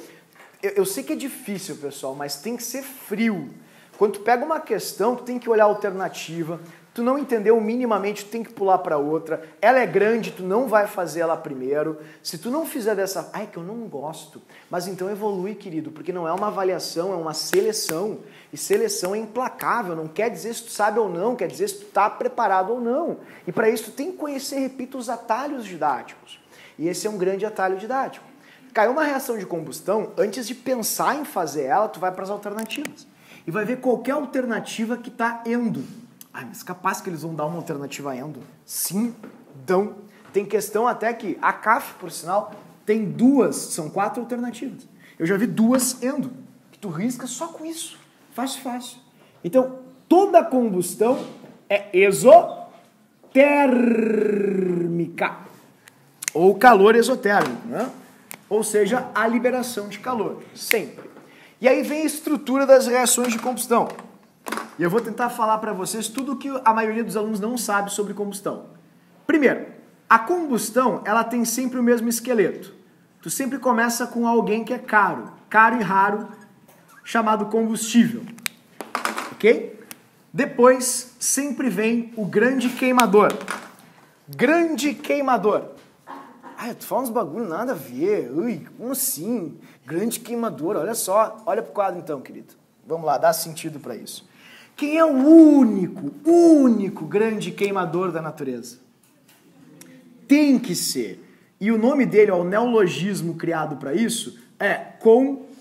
eu sei que é difícil, pessoal, mas tem que ser frio. Quando tu pega uma questão, tu tem que olhar a alternativa, tu não entendeu minimamente, tu tem que pular para outra. Ela é grande, tu não vai fazer ela primeiro. Se tu não fizer dessa... Ai, que eu não gosto. Mas então evolui, querido, porque não é uma avaliação, é uma seleção. E seleção é implacável, não quer dizer se tu sabe ou não, quer dizer se tu tá preparado ou não. E para isso tu tem que conhecer, repito, os atalhos didáticos. E esse é um grande atalho didático. Caiu uma reação de combustão, antes de pensar em fazer ela, tu vai para as alternativas. E vai ver qualquer alternativa que está endo. Ai, mas capaz que eles vão dar uma alternativa endo? Sim, dão. Tem questão até que a CAF, por sinal, tem duas, são 4 alternativas. Eu já vi 2 endo, que tu risca só com isso. Fácil. Então, toda combustão é exotérmica. Ou calor exotérmico, né? Ou seja, a liberação de calor, sempre. E aí vem a estrutura das reações de combustão. E eu vou tentar falar para vocês tudo o que a maioria dos alunos não sabe sobre combustão. Primeiro, a combustão, ela tem sempre o mesmo esqueleto. Tu sempre começa com alguém que é caro e raro, chamado combustível. ok? Depois sempre vem o grande queimador. Grande queimador. Ah, tu fala uns bagulho nada a ver. Ui, como assim? Grande queimador, olha só. Olha pro quadro então, querido. Vamos lá, dá sentido para isso. Quem é o único grande queimador da natureza? Tem que ser. E o nome dele, ó, o neologismo criado para isso, é comburente,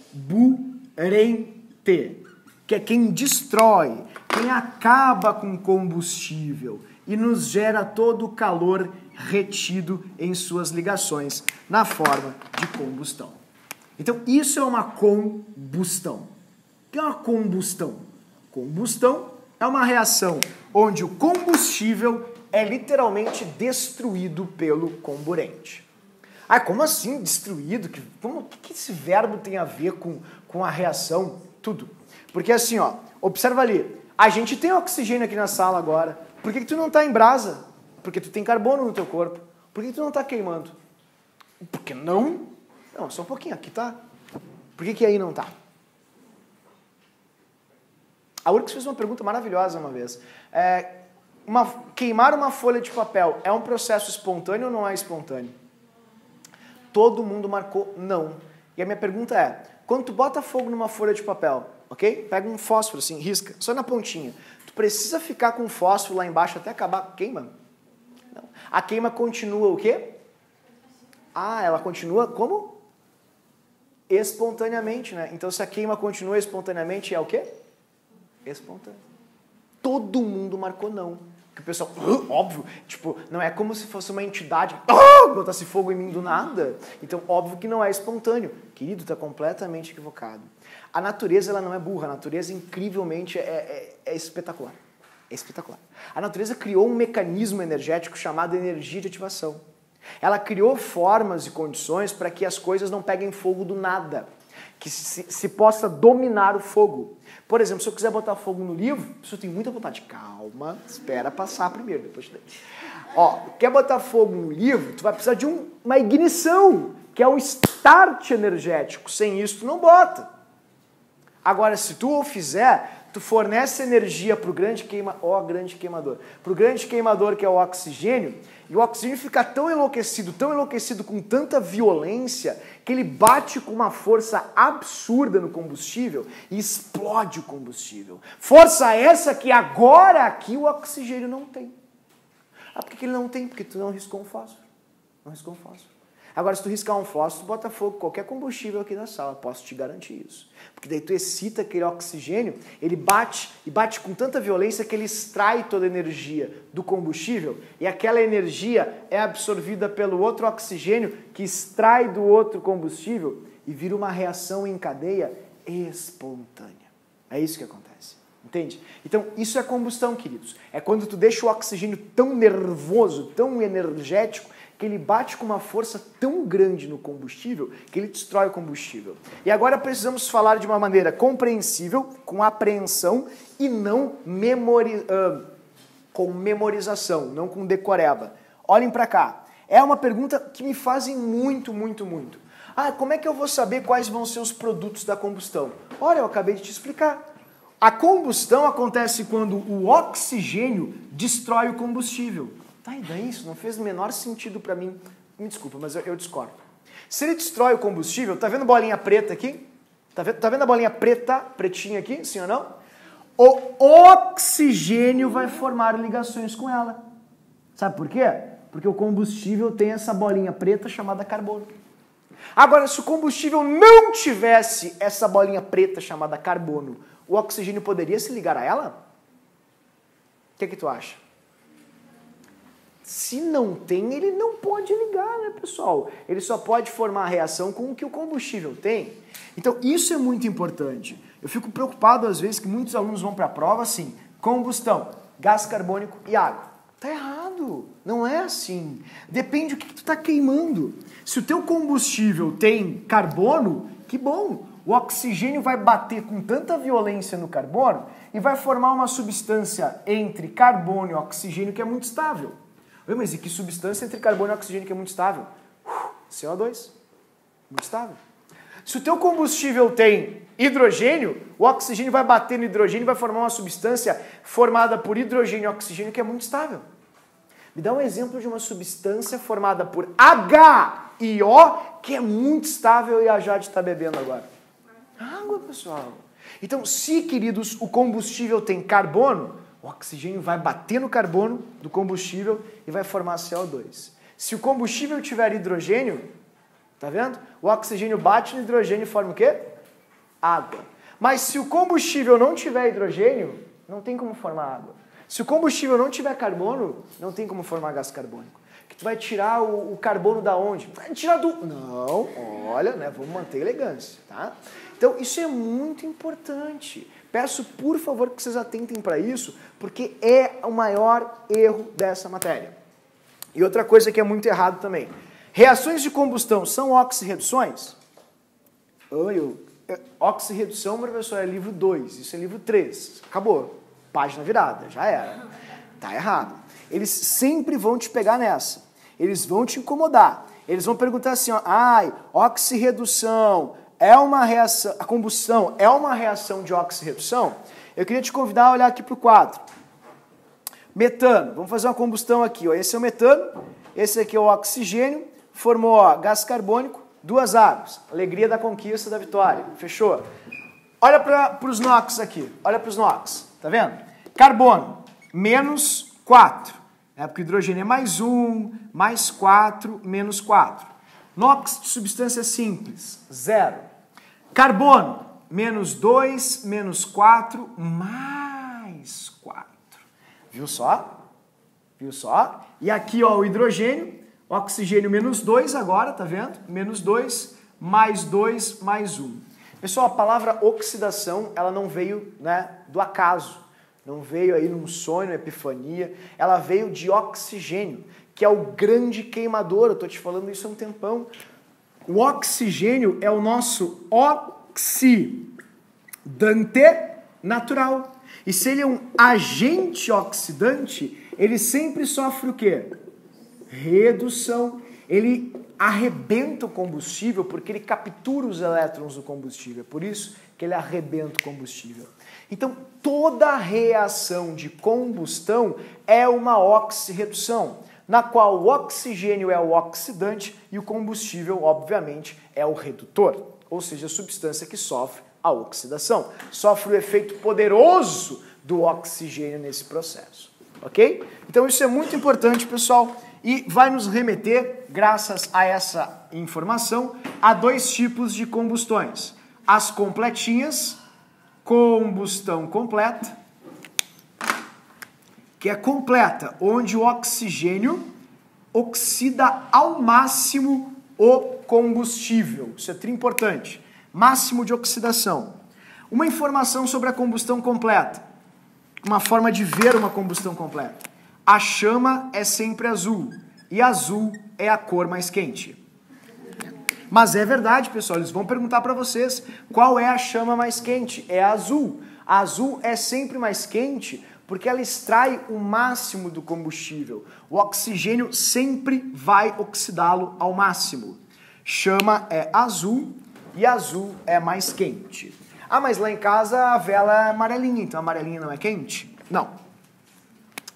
que é quem destrói, quem acaba com combustível e nos gera todo o calor retido em suas ligações na forma de combustão. Então, isso é uma combustão. O que é uma combustão? Combustão é uma reação onde o combustível é literalmente destruído pelo comburente. Ah, como assim destruído? O que esse verbo tem a ver com a reação? Tudo. Porque assim, ó, observa ali, a gente tem oxigênio aqui na sala agora. Por que tu não está em brasa? Porque tu tem carbono no teu corpo. Por que tu não está queimando? Porque não? Não, só um pouquinho, aqui tá. Por que aí não tá? A Urx fez uma pergunta maravilhosa uma vez. Queimar uma folha de papel é um processo espontâneo ou não é espontâneo? Todo mundo marcou não. E a minha pergunta é, quando tu bota fogo numa folha de papel, ok? Pega um fósforo assim, risca, só na pontinha. Tu precisa ficar com o fósforo lá embaixo até acabar queima? Não. A queima continua o quê? Ah, ela continua como? Espontaneamente, né? Então se a queima continua espontaneamente é o quê? Espontâneo. Todo mundo marcou não. Porque o pessoal, óbvio, tipo, não é como se fosse uma entidade que botasse fogo em mim do nada. Então, óbvio que não é espontâneo. Querido, tá completamente equivocado. A natureza, ela não é burra. A natureza, incrivelmente, é espetacular. É espetacular. A natureza criou um mecanismo energético chamado energia de ativação. Ela criou formas e condições para que as coisas não peguem fogo do nada. Que se possa dominar o fogo. Por exemplo, se eu quiser botar fogo no livro, eu tenho muita vontade. Calma, espera passar primeiro, depois te dei. Ó, quer botar fogo no livro, tu vai precisar de uma ignição, que é um start energético. Sem isso, tu não bota. Agora, se tu o fizer, tu fornece energia para o grande queimador. Para o grande queimador, que é o oxigênio, e o oxigênio fica tão enlouquecido com tanta violência, que ele bate com uma força absurda no combustível e explode o combustível. Força essa que agora aqui o oxigênio não tem. Ah, por que ele não tem? Porque tu não riscou um fósforo. Não riscou um fósforo. Agora, se tu riscar um fósforo, tu bota fogo qualquer combustível aqui na sala, posso te garantir isso. Porque daí tu excita aquele oxigênio, ele bate com tanta violência que ele extrai toda a energia do combustível e aquela energia é absorvida pelo outro oxigênio que extrai do outro combustível e vira uma reação em cadeia espontânea. É isso que acontece. Entende? Então, isso é combustão, queridos. É quando tu deixa o oxigênio tão nervoso, tão energético, que ele bate com uma força tão grande no combustível que ele destrói o combustível. E agora precisamos falar de uma maneira compreensível, com apreensão e não com memorização, não com decoreba. Olhem para cá. É uma pergunta que me fazem muito. Ah, como é que eu vou saber quais vão ser os produtos da combustão? Olha, eu acabei de te explicar. A combustão acontece quando o oxigênio destrói o combustível. Tá, e daí isso não fez o menor sentido para mim. Me desculpa, mas eu discordo. Se ele destrói o combustível, tá vendo a bolinha preta aqui? Tá vendo a bolinha pretinha aqui, sim ou não? O oxigênio vai formar ligações com ela. Sabe por quê? Porque o combustível tem essa bolinha preta chamada carbono. Agora, se o combustível não tivesse essa bolinha preta chamada carbono, o oxigênio poderia se ligar a ela? O que tu acha? Se não tem, ele não pode ligar, né, pessoal? Ele só pode formar a reação com o que o combustível tem. Então, isso é muito importante. Eu fico preocupado, às vezes, que muitos alunos vão para a prova assim, combustão, gás carbônico e água. Tá errado. Não é assim. Depende do que tu está queimando. Se o teu combustível tem carbono, que bom. O oxigênio vai bater com tanta violência no carbono e vai formar uma substância entre carbono e oxigênio que é muito estável. Mas e que substância entre carbono e oxigênio que é muito estável? CO2. Muito estável. Se o teu combustível tem hidrogênio, o oxigênio vai bater no hidrogênio e vai formar uma substância formada por hidrogênio e oxigênio que é muito estável. Me dá um exemplo de uma substância formada por H e O que é muito estável e a Jade está bebendo agora. Água, pessoal. Então, se, queridos, o combustível tem carbono, o oxigênio vai bater no carbono do combustível e vai formar CO2. Se o combustível tiver hidrogênio, tá vendo? O oxigênio bate no hidrogênio e forma o quê? Água. Mas se o combustível não tiver hidrogênio, não tem como formar água. Se o combustível não tiver carbono, não tem como formar gás carbônico. Que tu vai tirar o carbono da onde? Vai tirar do... Não, olha, né? Vamos manter a elegância, tá? Então, isso é muito importante. Peço, por favor, que vocês atentem para isso, porque é o maior erro dessa matéria. E outra coisa que é muito errado também. Reações de combustão são oxirreduções? Oxirredução, professor, é livro 2, isso é livro 3. Acabou. Página virada, já era. Tá errado. Eles sempre vão te pegar nessa. Eles vão te incomodar. Eles vão perguntar assim, ó, oxirredução é uma reação, a combustão é uma reação de oxirredução? Eu queria te convidar a olhar aqui para o quadro. Metano, vamos fazer uma combustão aqui, ó. Esse é o metano, esse aqui é o oxigênio, formou, ó, gás carbônico, 2 águas. Alegria da conquista, da vitória. Fechou? Olha para os NOx aqui, olha para os NOx, tá vendo? Carbono, menos 4. Porque o hidrogênio é mais 1, mais 4, menos 4. NOx de substância simples, 0. Carbono, menos 2, menos 4, mais 4. Viu só? Viu só? E aqui, ó, o hidrogênio, oxigênio menos 2 agora, tá vendo? Menos 2, mais 2, mais 1. Pessoal, a palavra oxidação, ela não veio, né, do acaso. Não veio aí num sonho, epifania. Ela veio de oxigênio, que é o grande queimador. Eu estou te falando isso há um tempão. O oxigênio é o nosso oxidante natural. E se ele é um agente oxidante, ele sempre sofre o quê? Redução. Ele arrebenta o combustível porque ele captura os elétrons do combustível. É por isso que ele arrebenta o combustível. Então, toda reação de combustão é uma oxirredução, na qual o oxigênio é o oxidante e o combustível, obviamente, é o redutor, ou seja, a substância que sofre a oxidação. Sofre o efeito poderoso do oxigênio nesse processo, ok? Então, isso é muito importante, pessoal, e vai nos remeter, graças a essa informação, a 2 tipos de combustões. As completinhas, combustão completa, que é completa, onde o oxigênio oxida ao máximo o combustível. Isso é tri importante. Máximo de oxidação. Uma informação sobre a combustão completa. Uma forma de ver uma combustão completa. A chama é sempre azul, e azul é a cor mais quente. Mas é verdade, pessoal, eles vão perguntar para vocês qual é a chama mais quente. É a azul. A azul é sempre mais quente porque ela extrai o máximo do combustível. O oxigênio sempre vai oxidá-lo ao máximo. Chama é azul e azul é mais quente. Ah, mas lá em casa a vela é amarelinha, então a amarelinha não é quente? Não.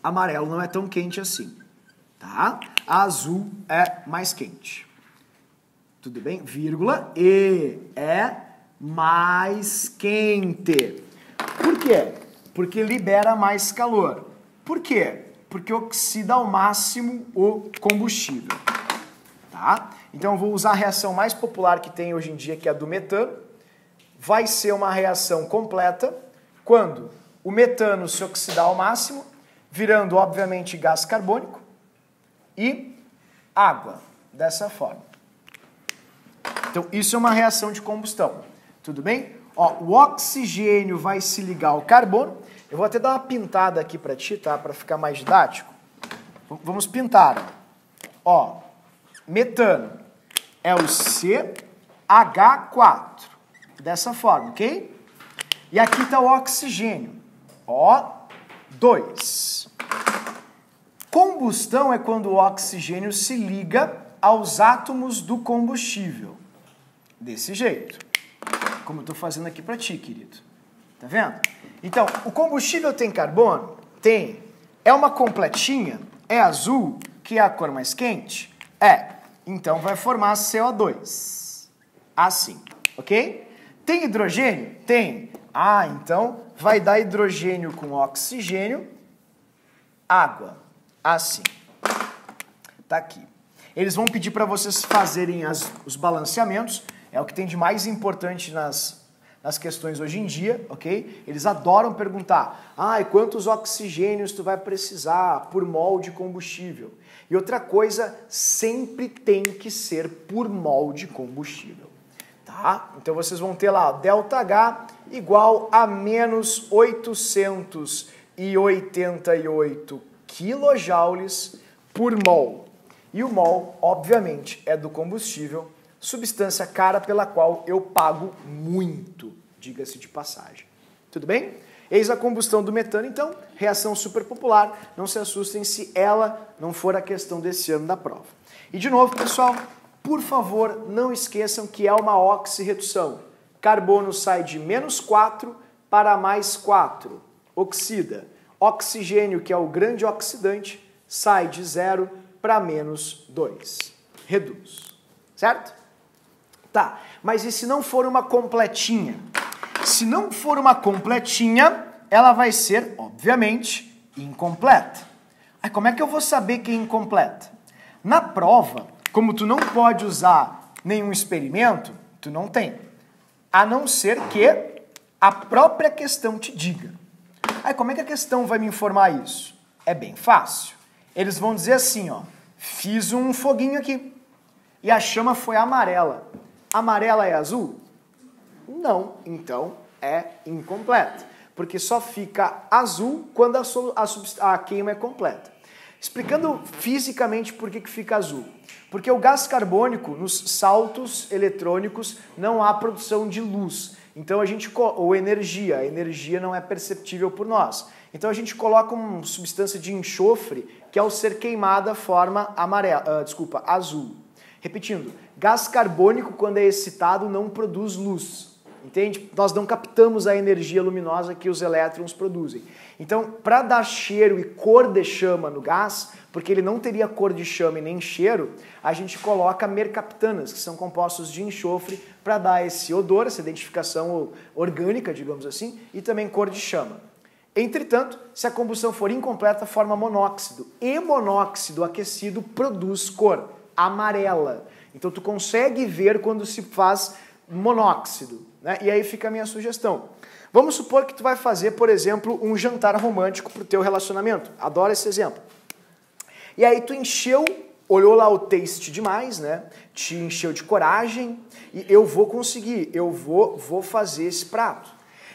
Amarelo não é tão quente assim, tá? A azul é mais quente. Tudo bem? Vírgula, e é mais quente. Por quê? Porque libera mais calor. Por quê? Porque oxida ao máximo o combustível. Tá? Então eu vou usar a reação mais popular que tem hoje em dia, que é a do metano. Vai ser uma reação completa quando o metano se oxidar ao máximo, virando, obviamente, gás carbônico e água, dessa forma. Então, isso é uma reação de combustão. Tudo bem? Ó, o oxigênio vai se ligar ao carbono. Eu vou até dar uma pintada aqui para ti, tá? Para ficar mais didático. Vamos pintar. Ó, metano é o CH4. Dessa forma, ok? E aqui está o oxigênio. O2. Combustão é quando o oxigênio se liga aos átomos do combustível. desse jeito. Como eu estou fazendo aqui para ti, querido. Tá vendo? Então, o combustível tem carbono? Tem. É uma completinha? É azul, que é a cor mais quente? É. Então vai formar CO2. Assim, ok? Tem hidrogênio? Tem. Ah, então vai dar hidrogênio com oxigênio, água. Assim. Tá aqui. Eles vão pedir para vocês fazerem os balanceamentos. É o que tem de mais importante nas questões hoje em dia, ok? Eles adoram perguntar, e quantos oxigênios tu vai precisar por mol de combustível? E outra coisa, sempre tem que ser por mol de combustível, tá? Então vocês vão ter lá, ΔH igual a menos 888 quilojoules por mol. E o mol, obviamente, é do combustível, substância cara pela qual eu pago muito, diga-se de passagem. Tudo bem? Eis a combustão do metano, então, reação super popular, não se assustem se ela não for a questão desse ano da prova. E de novo, pessoal, por favor, não esqueçam que é uma oxirredução. Carbono sai de menos 4 para mais 4, oxida. Oxigênio, que é o grande oxidante, sai de 0 para menos 2, reduz. Certo? Tá, mas e se não for uma completinha? Se não for uma completinha, ela vai ser, obviamente, incompleta. Aí como é que eu vou saber que é incompleta? Na prova, como tu não pode usar nenhum experimento, tu não tem. A não ser que a própria questão te diga. Aí como é que a questão vai me informar isso? É bem fácil. Eles vão dizer assim, ó, fiz um foguinho aqui e a chama foi amarela. Amarela é azul? Não, então é incompleta, porque só fica azul quando a queima é completa. Explicando fisicamente por que fica azul. Porque o gás carbônico, nos saltos eletrônicos, não há produção de luz. Então a gente, ou a energia não é perceptível por nós. Então a gente coloca uma substância de enxofre que ao ser queimada forma azul. Repetindo, gás carbônico quando é excitado não produz luz. Entende? Nós não captamos a energia luminosa que os elétrons produzem. Então, para dar cheiro e cor de chama no gás, porque ele não teria cor de chama e nem cheiro, a gente coloca mercaptanas, que são compostos de enxofre, para dar esse odor, essa identificação orgânica, digamos assim, e também cor de chama. Entretanto, se a combustão for incompleta, forma monóxido. E monóxido aquecido produz cor amarela. Então, tu consegue ver quando se faz monóxido, né? E aí fica a minha sugestão. Vamos supor que tu vai fazer, por exemplo, um jantar romântico para o teu relacionamento. Adoro esse exemplo. E aí tu olhou lá o taste demais, né? Te encheu de coragem e eu vou conseguir, eu vou fazer esse prato.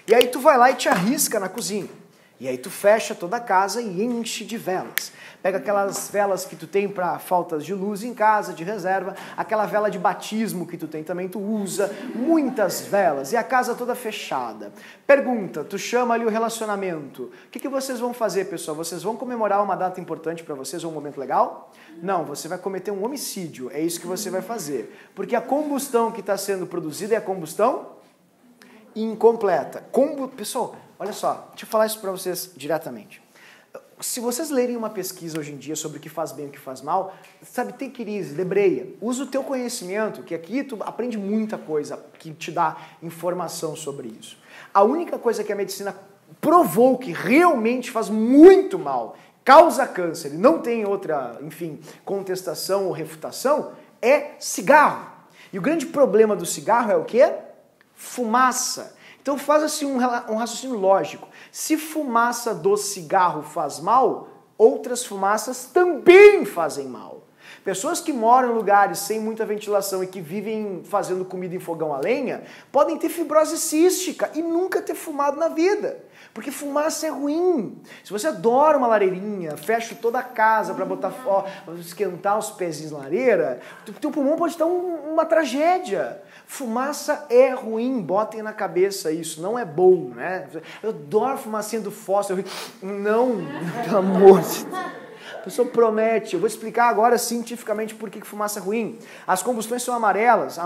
E aí tu vai lá e te arrisca na cozinha. E aí tu fecha toda a casa e enche de velas. Pega aquelas velas que tu tem para faltas de luz em casa, de reserva, aquela vela de batismo que tu tem também, tu usa, muitas velas, e a casa toda fechada. Pergunta, tu chama ali o relacionamento. O que vocês vão fazer, pessoal? Vocês vão comemorar uma data importante para vocês, ou um momento legal? Não, você vai cometer um homicídio, é isso que você vai fazer. Porque a combustão que está sendo produzida é a combustão incompleta. Pessoal, olha só, deixa eu falar isso para vocês diretamente. Se vocês lerem uma pesquisa hoje em dia sobre o que faz bem e o que faz mal, sabe, take it easy, debreia. Usa o teu conhecimento, que aqui tu aprende muita coisa que te dá informação sobre isso. A única coisa que a medicina provou que realmente faz muito mal, causa câncer e não tem outra, enfim, contestação ou refutação, é cigarro. E o grande problema do cigarro é o quê? Fumaça. Então faz assim um raciocínio lógico. Se fumaça do cigarro faz mal, outras fumaças também fazem mal. Pessoas que moram em lugares sem muita ventilação e que vivem fazendo comida em fogão a lenha, podem ter fibrose cística e nunca ter fumado na vida. Porque fumaça é ruim. Se você adora uma lareirinha, fecha toda a casa para botar esquentar os pezinhos na lareira, teu pulmão pode estar uma tragédia. Fumaça é ruim, botem na cabeça isso, não é bom, né? Eu adoro fumacinha do fósforo. Não, pelo amor de Deus. A pessoa promete. Eu vou explicar agora cientificamente por que fumaça é ruim. As combustões são amarelas.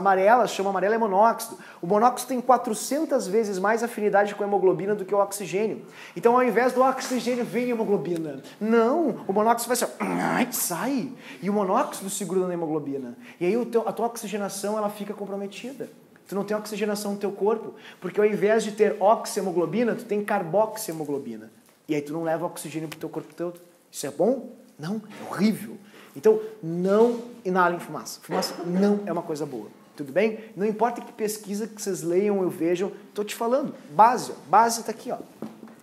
Chama amarelo é monóxido. O monóxido tem 400 vezes mais afinidade com a hemoglobina do que o oxigênio. Então, ao invés do oxigênio, vem a hemoglobina. Não, o monóxido vai sai. E o monóxido se gruda na hemoglobina. E aí a tua oxigenação ela fica comprometida. Tu não tem oxigenação no teu corpo, porque ao invés de ter oxihemoglobina, tu tem carboxihemoglobina. E aí tu não leva oxigênio pro teu corpo todo. Isso é bom? Não, é horrível. Então, não inalem fumaça. Fumaça não é uma coisa boa. Tudo bem? Não importa que pesquisa que vocês leiam ou vejam, estou te falando. Base está aqui, ó.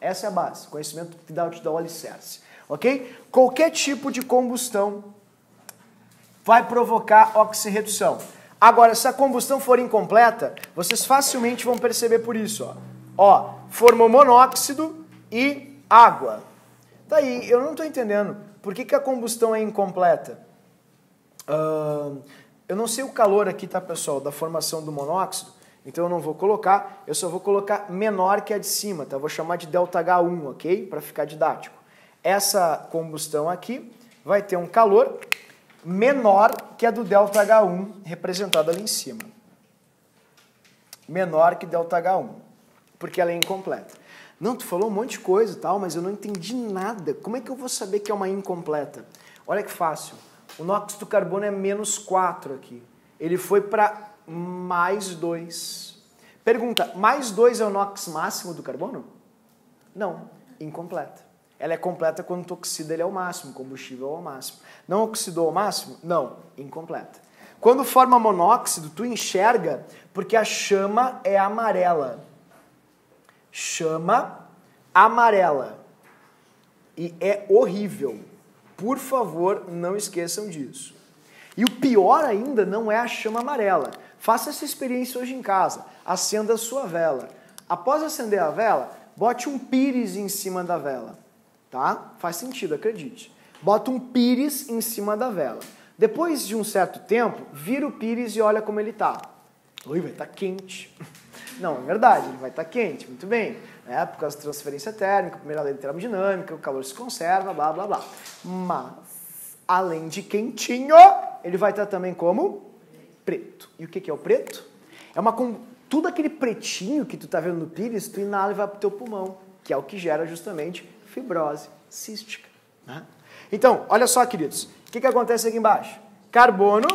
Essa é a base. Conhecimento que te dá o alicerce. Ok? Qualquer tipo de combustão vai provocar oxirredução. Agora, se a combustão for incompleta, vocês facilmente vão perceber por isso. Ó, formou monóxido e água. Daí, eu não estou entendendo. Por que a combustão é incompleta? Eu não sei o calor aqui, tá, pessoal, da formação do monóxido. Então eu não vou colocar, eu só vou colocar menor que a de cima, tá? Eu vou chamar de ΔH1, ok? Para ficar didático. Essa combustão aqui vai ter um calor menor que a do ΔH1, representada ali em cima. Menor que ΔH1, porque ela é incompleta. Não, tu falou um monte de coisa e tal, mas eu não entendi nada. Como é que eu vou saber que é uma incompleta? Olha que fácil. O nóxido do carbono é -4 aqui. Ele foi para +2. Pergunta, +2 é o NOx máximo do carbono? Não, incompleta. Ela é completa quando tu oxida ele ao máximo, combustível ao máximo. Não oxidou ao máximo? Não, incompleta. Quando forma monóxido, tu enxerga porque a chama é amarela. Chama amarela. E é horrível. Por favor, não esqueçam disso. E o pior ainda não é a chama amarela. Faça essa experiência hoje em casa. Acenda a sua vela. Após acender a vela, bote um pires em cima da vela. Tá? Faz sentido, acredite. Bota um pires em cima da vela. Depois de um certo tempo, vira o pires e olha como ele está. Ui, vai estar quente. Não, é verdade, ele vai estar quente, muito bem. Por causa da transferência térmica, primeira lei de termodinâmica, o calor se conserva, blá, blá, blá. Mas, além de quentinho, ele vai estar também como preto. E o que é o preto? Tudo aquele pretinho que tu está vendo no pires, tu inala e vai para o teu pulmão, que é o que gera justamente fibrose cística. Né? Então, olha só, queridos, o que acontece aqui embaixo? Carbono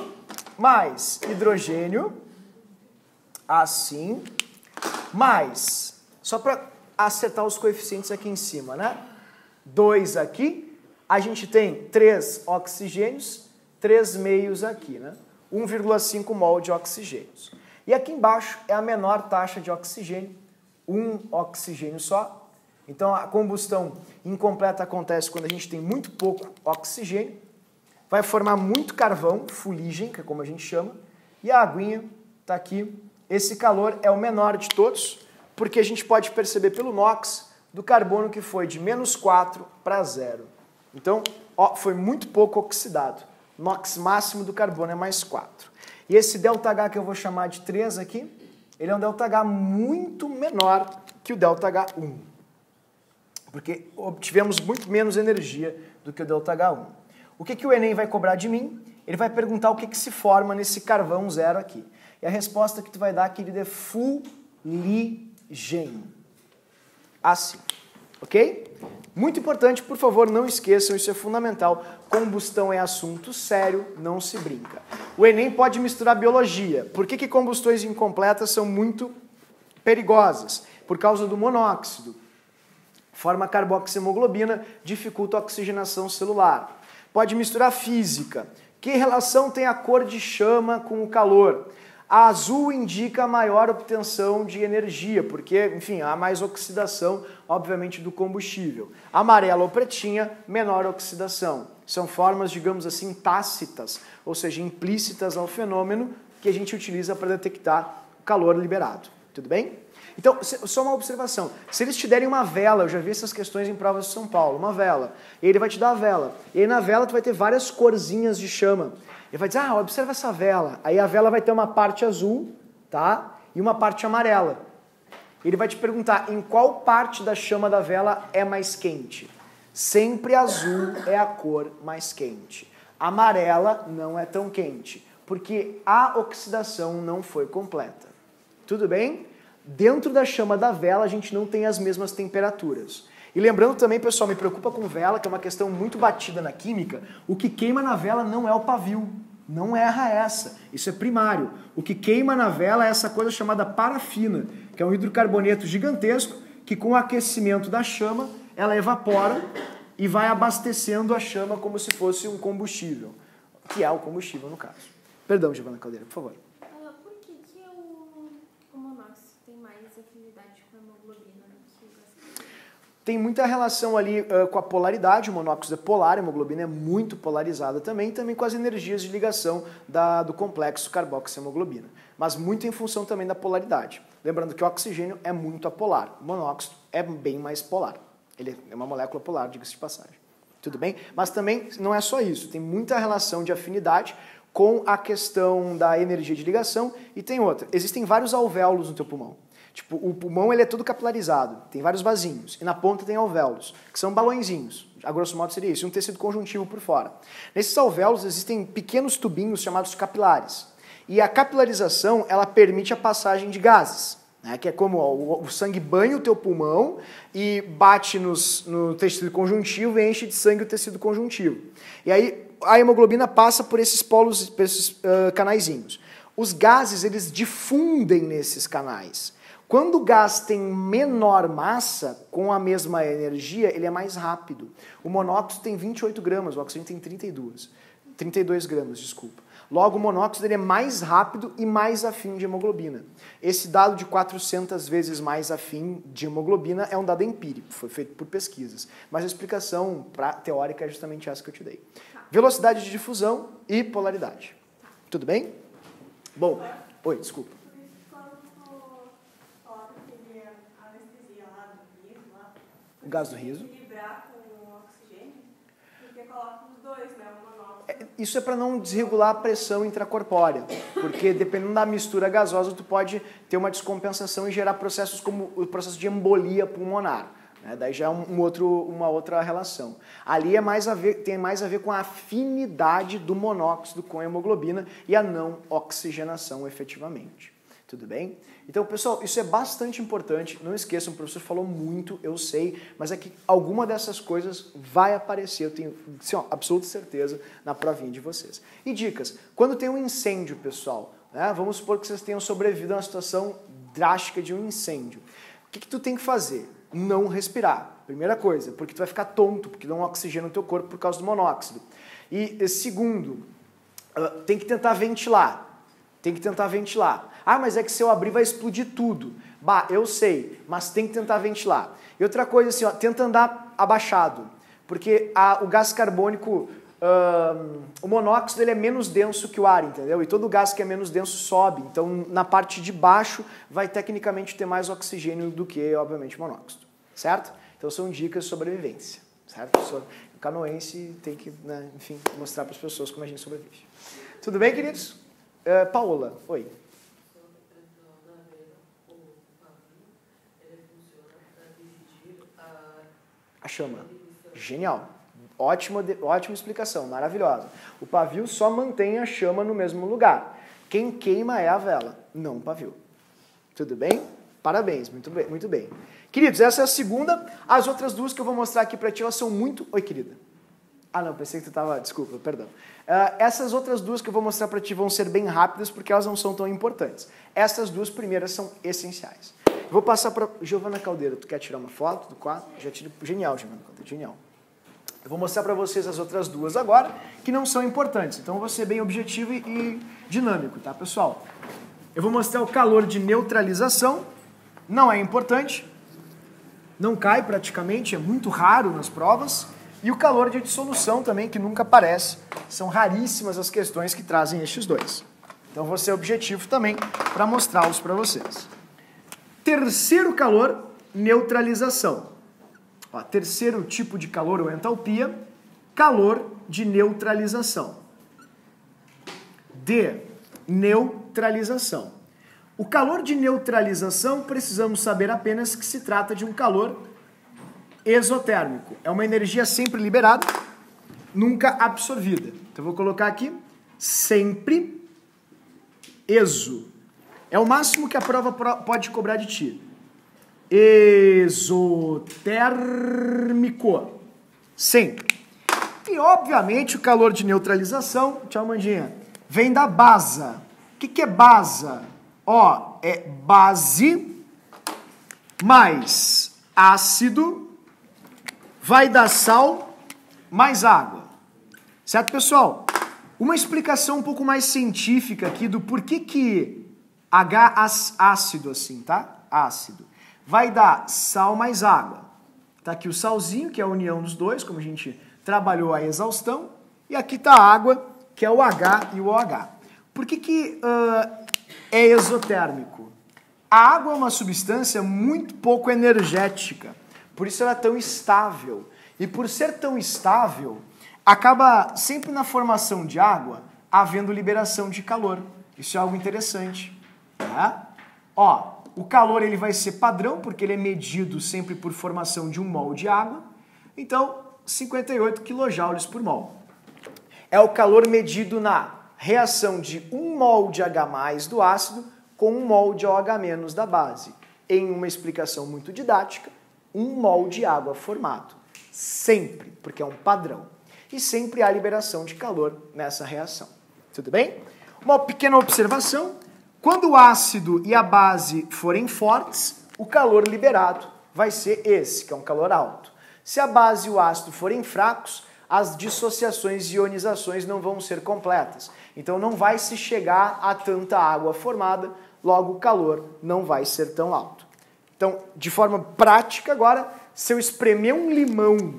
mais hidrogênio, assim, mais, só para acertar os coeficientes aqui em cima, né? 2 aqui, a gente tem 3 oxigênios, 3 meios aqui, né? 1,5 mol de oxigênios. E aqui embaixo é a menor taxa de oxigênio, 1 oxigênio só. Então a combustão incompleta acontece quando a gente tem muito pouco oxigênio, vai formar muito carvão, fuligem, que é como a gente chama, e a aguinha está aqui. Esse calor é o menor de todos, porque a gente pode perceber pelo NOx do carbono que foi de -4 para 0. Então, foi muito pouco oxidado. NOx máximo do carbono é +4. E esse ΔH que eu vou chamar de 3 aqui, ele é um ΔH muito menor que o ΔH1. Porque obtivemos muito menos energia do que o ΔH1. O que o Enem vai cobrar de mim? Ele vai perguntar o que se forma nesse carvão 0 aqui. E a resposta que tu vai dar, querida, é fuligem. Assim. Ok? Muito importante, por favor, não esqueçam, isso é fundamental. Combustão é assunto sério, não se brinca. O Enem pode misturar biologia. Por que combustões incompletas são muito perigosas? Por causa do monóxido. Forma carboxihemoglobina, dificulta a oxigenação celular. Pode misturar física. Que relação tem a cor de chama com o calor? A azul indica maior obtenção de energia, porque, enfim, há mais oxidação, obviamente, do combustível. Amarela ou pretinha, menor oxidação. São formas, digamos assim, tácitas, ou seja, implícitas ao fenômeno que a gente utiliza para detectar o calor liberado. Tudo bem? Então, só uma observação. Se eles te derem uma vela, eu já vi essas questões em provas de São Paulo, uma vela, e ele vai te dar a vela. E aí na vela tu vai ter várias corzinhas de chama. Ele vai dizer, observa essa vela. Aí a vela vai ter uma parte azul, tá? E uma parte amarela. Ele vai te perguntar em qual parte da chama da vela é mais quente. Sempre azul é a cor mais quente. Amarela não é tão quente, porque a oxidação não foi completa. Tudo bem? Dentro da chama da vela a gente não tem as mesmas temperaturas. E lembrando também, pessoal, me preocupa com vela, que é uma questão muito batida na química, o que queima na vela não é o pavio, não erra essa, isso é primário. O que queima na vela é essa coisa chamada parafina, que é um hidrocarboneto gigantesco, que com o aquecimento da chama, ela evapora e vai abastecendo a chama como se fosse um combustível, que é o combustível no caso. Perdão, Giovana Caldeira, por favor. Por que o monóxido tem mais afinidade com a hemoglobina do que o gás? Tem muita relação ali com a polaridade, o monóxido é polar, a hemoglobina é muito polarizada também com as energias de ligação do complexo carboxihemoglobina, mas muito em função também da polaridade. Lembrando que o oxigênio é muito apolar, o monóxido é bem mais polar. Ele é uma molécula polar, diga-se de passagem. Tudo bem? Mas também não é só isso, tem muita relação de afinidade com a questão da energia de ligação e tem outra. Existem vários alvéolos no teu pulmão. Tipo, o pulmão ele é todo capilarizado, tem vários vasinhos, e na ponta tem alvéolos, que são balõezinhos. A grosso modo seria isso, um tecido conjuntivo por fora. Nesses alvéolos existem pequenos tubinhos chamados capilares. E a capilarização, ela permite a passagem de gases. Que é como o sangue banha o teu pulmão e bate no tecido conjuntivo e enche de sangue o tecido conjuntivo. E aí a hemoglobina passa por esses polos, por esses canaizinhos. Os gases, eles difundem nesses canais. Quando o gás tem menor massa, com a mesma energia, ele é mais rápido. O monóxido tem 28 gramas, o oxigênio tem 32 gramas, desculpa. Logo, o monóxido ele é mais rápido e mais afim de hemoglobina. Esse dado de 400 vezes mais afim de hemoglobina é um dado empírico, foi feito por pesquisas. Mas a explicação teórica é justamente essa que eu te dei. Velocidade de difusão e polaridade. Tudo bem? Bom, oi, desculpa. O gás do riso. Equilibrar com o oxigênio, porque coloca os dois, né? O monóxido. Isso é para não desregular a pressão intracorpórea, porque dependendo da mistura gasosa, tu pode ter uma descompensação e gerar processos como o processo de embolia pulmonar. Né? Daí já é uma outra relação. Ali tem mais a ver com a afinidade do monóxido com a hemoglobina e a não oxigenação efetivamente. Tudo bem? Então, pessoal, isso é bastante importante. Não esqueçam, o professor falou muito, eu sei, mas é que alguma dessas coisas vai aparecer, eu tenho absoluta certeza, na provinha de vocês. E dicas, quando tem um incêndio, pessoal, né, vamos supor que vocês tenham sobrevivido a uma situação drástica de um incêndio. O que tu tem que fazer? Não respirar. Primeira coisa, porque tu vai ficar tonto, porque não oxigena o teu corpo por causa do monóxido. E segundo, tem que tentar ventilar. Ah, mas é que se eu abrir vai explodir tudo. Bah, eu sei, mas tem que tentar ventilar. E outra coisa assim, tenta andar abaixado, porque o gás carbônico, o monóxido ele é menos denso que o ar, entendeu? E todo gás que é menos denso sobe, então na parte de baixo vai tecnicamente ter mais oxigênio do que, obviamente, monóxido, certo? Então são dicas de sobrevivência, certo? O canoense tem que, né, enfim, mostrar para as pessoas como a gente sobrevive. Tudo bem, queridos? Paola, oi. A chama. Genial. Ótima explicação, maravilhosa. O pavio só mantém a chama no mesmo lugar. Quem queima é a vela, não o pavio. Tudo bem? Parabéns, muito bem, muito bem. Queridos, essa é a segunda. As outras duas que eu vou mostrar aqui para ti, elas são muito... Oi, querida. Ah, não, pensei que tu estava... Desculpa, perdão. Essas outras duas que eu vou mostrar para ti vão ser bem rápidas porque elas não são tão importantes. Essas duas primeiras são essenciais. Eu vou passar para Giovana Caldeira. Tu quer tirar uma foto do quadro? Já tiro. Genial, Giovana Caldeira, genial. Eu vou mostrar para vocês as outras duas agora, que não são importantes. Então eu vou ser bem objetivo e dinâmico, tá, pessoal? Eu vou mostrar o calor de neutralização. Não é importante. Não cai praticamente, é muito raro nas provas. E o calor de dissolução também, que nunca aparece. São raríssimas as questões que trazem estes dois. Então vou ser objetivo também para mostrá-los para vocês. Terceiro calor, neutralização. Terceiro tipo de calor ou entalpia, calor de neutralização. D, neutralização. O calor de neutralização, precisamos saber apenas que se trata de um calor exotérmico. É uma energia sempre liberada, nunca absorvida. Então eu vou colocar aqui, sempre exo. É o máximo que a prova pode cobrar de ti. Exotérmico. Sempre. E, obviamente, o calor de neutralização, tchau, Mandinha, vem da basa. O que é basa? Ó, é base mais ácido vai dar sal mais água. Certo, pessoal? Uma explicação um pouco mais científica aqui do porquê que ácido assim, tá? Ácido. Vai dar sal mais água. Tá aqui o salzinho, que é a união dos dois, como a gente trabalhou a exaustão. E aqui tá a água, que é o H e o OH. Por que é exotérmico? A água é uma substância muito pouco energética. Por isso ela é tão estável. E por ser tão estável, acaba sempre na formação de água havendo liberação de calor. Isso é algo interessante. Tá? Ó, o calor ele vai ser padrão, porque ele é medido sempre por formação de 1 mol de água. Então, 58 kJ por mol. É o calor medido na reação de 1 mol de H+ do ácido com 1 mol de OH- da base. Em uma explicação muito didática, 1 mol de água formado. Sempre, porque é um padrão. E sempre há liberação de calor nessa reação. Tudo bem? Uma pequena observação. Quando o ácido e a base forem fortes, o calor liberado vai ser esse, que é um calor alto. Se a base e o ácido forem fracos, as dissociações e ionizações não vão ser completas. Então não vai se chegar a tanta água formada, logo o calor não vai ser tão alto. Então, de forma prática agora, se eu espremer um limão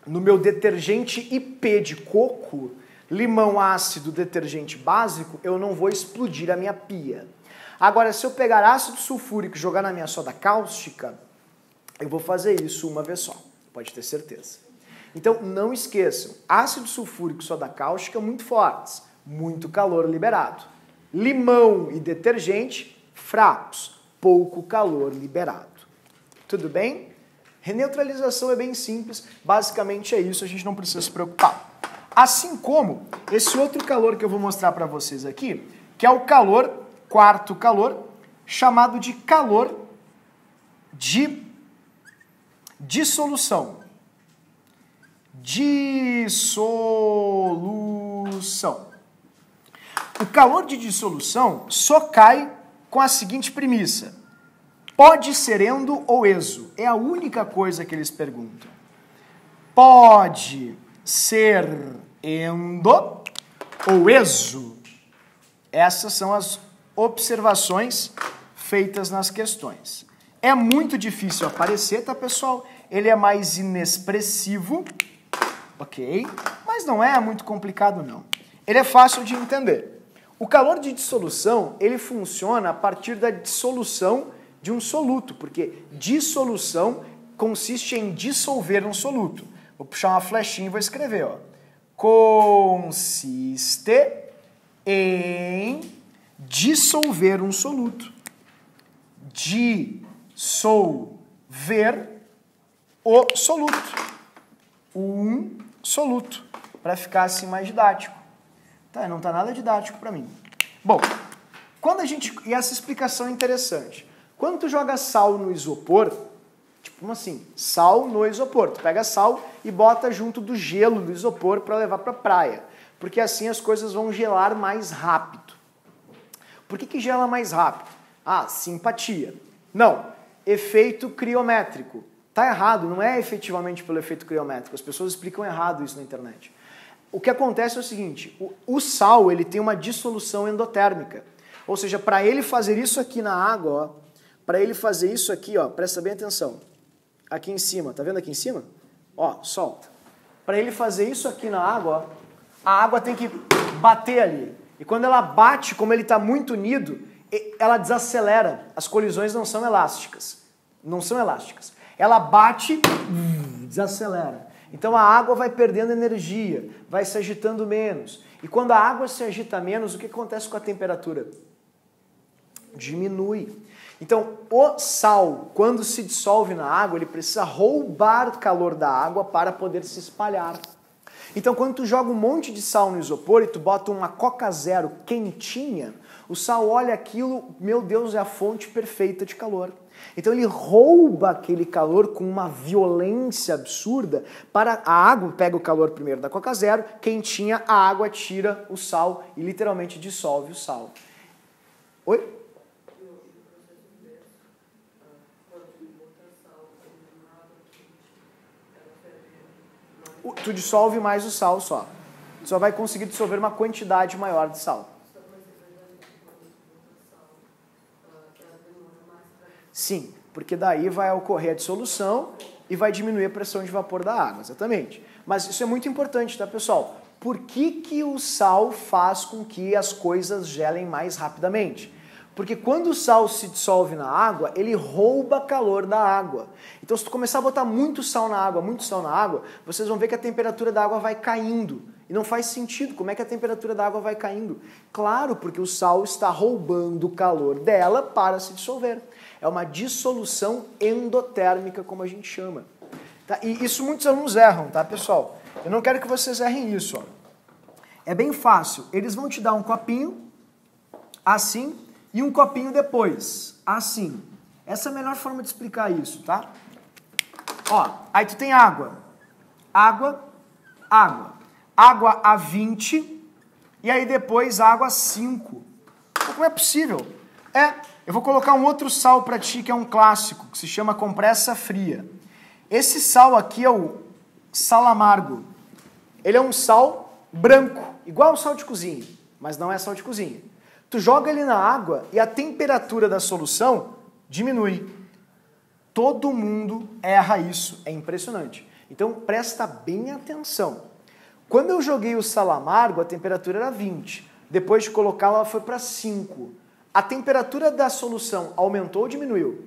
no meu detergente IP de coco, limão ácido, detergente básico, eu não vou explodir a minha pia. Agora, se eu pegar ácido sulfúrico e jogar na minha soda cáustica, eu vou fazer isso uma vez só, pode ter certeza. Então, não esqueçam, ácido sulfúrico e soda cáustica muito fortes, muito calor liberado. Limão e detergente fracos, pouco calor liberado. Tudo bem? Reneutralização é bem simples, basicamente é isso, a gente não precisa se preocupar. Assim como esse outro calor que eu vou mostrar para vocês aqui, que é o calor, quarto calor, chamado de calor de dissolução. Dissolução. O calor de dissolução só cai com a seguinte premissa. Pode ser endo ou exo? É a única coisa que eles perguntam. Pode ser endo ou exo? Essas são as observações feitas nas questões. É muito difícil aparecer, tá, pessoal? Ele é mais inexpressivo, ok? Mas não é muito complicado, não. Ele é fácil de entender. O calor de dissolução, ele funciona a partir da dissolução de um soluto, porque dissolução consiste em dissolver um soluto. Vou puxar uma flechinha e vou escrever, ó. Consiste em dissolver um soluto. Dissolver o soluto. Um soluto, para ficar assim mais didático. Tá, não tá nada didático para mim. Bom, quando a gente... E essa explicação é interessante. Quando tu joga sal no isopor, tipo como assim? Sal no isopor. Tu pega sal e bota junto do gelo do isopor para levar para a praia. Porque assim as coisas vão gelar mais rápido. Por que gela mais rápido? Ah, simpatia. Não, efeito criométrico. Tá errado, não é efetivamente pelo efeito criométrico. As pessoas explicam errado isso na internet. O que acontece é o seguinte, o sal ele tem uma dissolução endotérmica. Ou seja, para ele fazer isso aqui na água, ó, para ele fazer isso aqui, ó, presta bem atenção. Aqui em cima, tá vendo aqui em cima? Ó, solta. Para ele fazer isso aqui na água, ó, a água tem que bater ali. E quando ela bate, como ele está muito unido, ela desacelera. As colisões não são elásticas. Não são elásticas. Ela bate, desacelera. Então a água vai perdendo energia, vai se agitando menos. E quando a água se agita menos, o que acontece com a temperatura? Diminui. Então, o sal, quando se dissolve na água, ele precisa roubar o calor da água para poder se espalhar. Então, quando tu joga um monte de sal no isopor e tu bota uma Coca Zero quentinha, o sal olha aquilo, meu Deus, é a fonte perfeita de calor. Então ele rouba aquele calor com uma violência absurda para a água, pega o calor primeiro da Coca Zero, quentinha, a água tira o sal e literalmente dissolve o sal. Oi? Tu dissolve mais o sal só. Tu só vai conseguir dissolver uma quantidade maior de sal. Sim, porque daí vai ocorrer a dissolução e vai diminuir a pressão de vapor da água, exatamente. Mas isso é muito importante, tá, pessoal? Por que o sal faz com que as coisas gelem mais rapidamente? Porque quando o sal se dissolve na água, ele rouba calor da água. Então, se tu começar a botar muito sal na água, vocês vão ver que a temperatura da água vai caindo. E não faz sentido. Como é que a temperatura da água vai caindo? Claro, porque o sal está roubando o calor dela para se dissolver. É uma dissolução endotérmica, como a gente chama. Tá? E isso muitos alunos erram, tá, pessoal? Eu não quero que vocês errem isso. Ó. É bem fácil. Eles vão te dar um copinho, assim, e um copinho depois, assim. Essa é a melhor forma de explicar isso, tá? Ó, aí tu tem água. Água, água. Água a 20 e aí depois água a 5. Como é possível? Eu vou colocar um outro sal para ti que é um clássico, que se chama compressa fria. Esse sal aqui é o sal amargo. Ele é um sal branco, igual ao sal de cozinha, mas não é sal de cozinha. Tu joga ele na água e a temperatura da solução diminui. Todo mundo erra isso, é impressionante. Então presta bem atenção. Quando eu joguei o sal amargo, a temperatura era 20. Depois de colocá-la, ela foi para 5. A temperatura da solução aumentou ou diminuiu?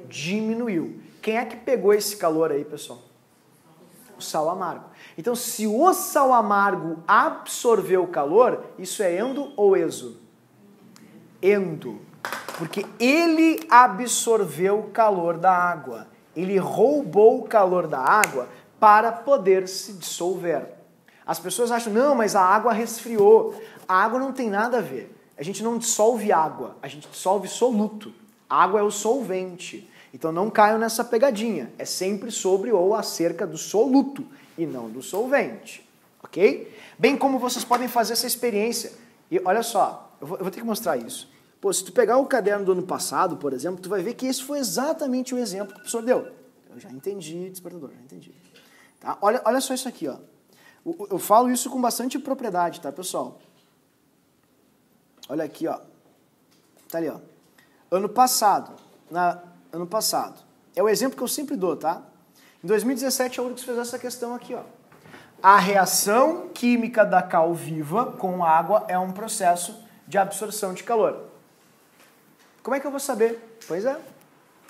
Diminuiu. Quem é que pegou esse calor aí, pessoal? O sal amargo. Então, se o sal amargo absorveu o calor, isso é endo ou exo? Endo. Porque ele absorveu o calor da água. Ele roubou o calor da água para poder se dissolver. As pessoas acham, não, mas a água resfriou. A água não tem nada a ver. A gente não dissolve água, a gente dissolve soluto. A água é o solvente. Então não caiam nessa pegadinha. É sempre sobre ou acerca do soluto e não do solvente. Ok? Bem como vocês podem fazer essa experiência. E olha só, eu vou ter que mostrar isso. Pô, se tu pegar o caderno do ano passado, por exemplo, tu vai ver que esse foi exatamente o exemplo que o professor deu. Eu já entendi, despertador, já entendi. Tá? Olha só isso aqui, ó. Eu falo isso com bastante propriedade, tá, pessoal? Olha aqui, ó. Tá ali, ó. Ano passado. É o exemplo que eu sempre dou, tá? Em 2017, a URGS fez essa questão aqui, ó. A reação química da cal viva com água é um processo de absorção de calor. Como é que eu vou saber? Pois é.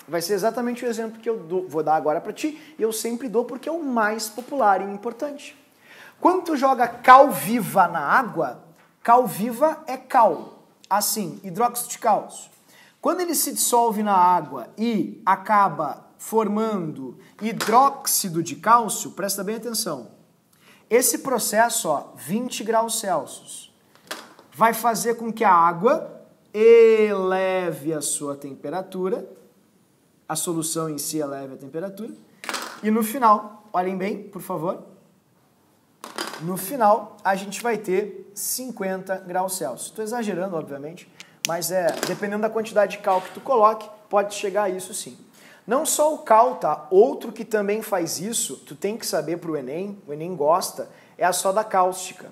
Vai ser exatamente o exemplo que eu vou dar agora para ti, e eu sempre dou porque é o mais popular e importante. Quando tu joga cal viva na água, cal viva é cal, assim, hidróxido de cálcio. Quando ele se dissolve na água e acaba formando hidróxido de cálcio, presta bem atenção. Esse processo, ó, 20 graus Celsius, vai fazer com que a água eleve a sua temperatura, a solução em si eleve a temperatura, e no final, olhem bem, por favor, no final a gente vai ter 50 graus Celsius. Estou exagerando, obviamente, mas dependendo da quantidade de cal que tu coloque, pode chegar a isso sim. Não só o cal, tá? Outro que também faz isso, tu tem que saber para o Enem gosta, é a soda cáustica.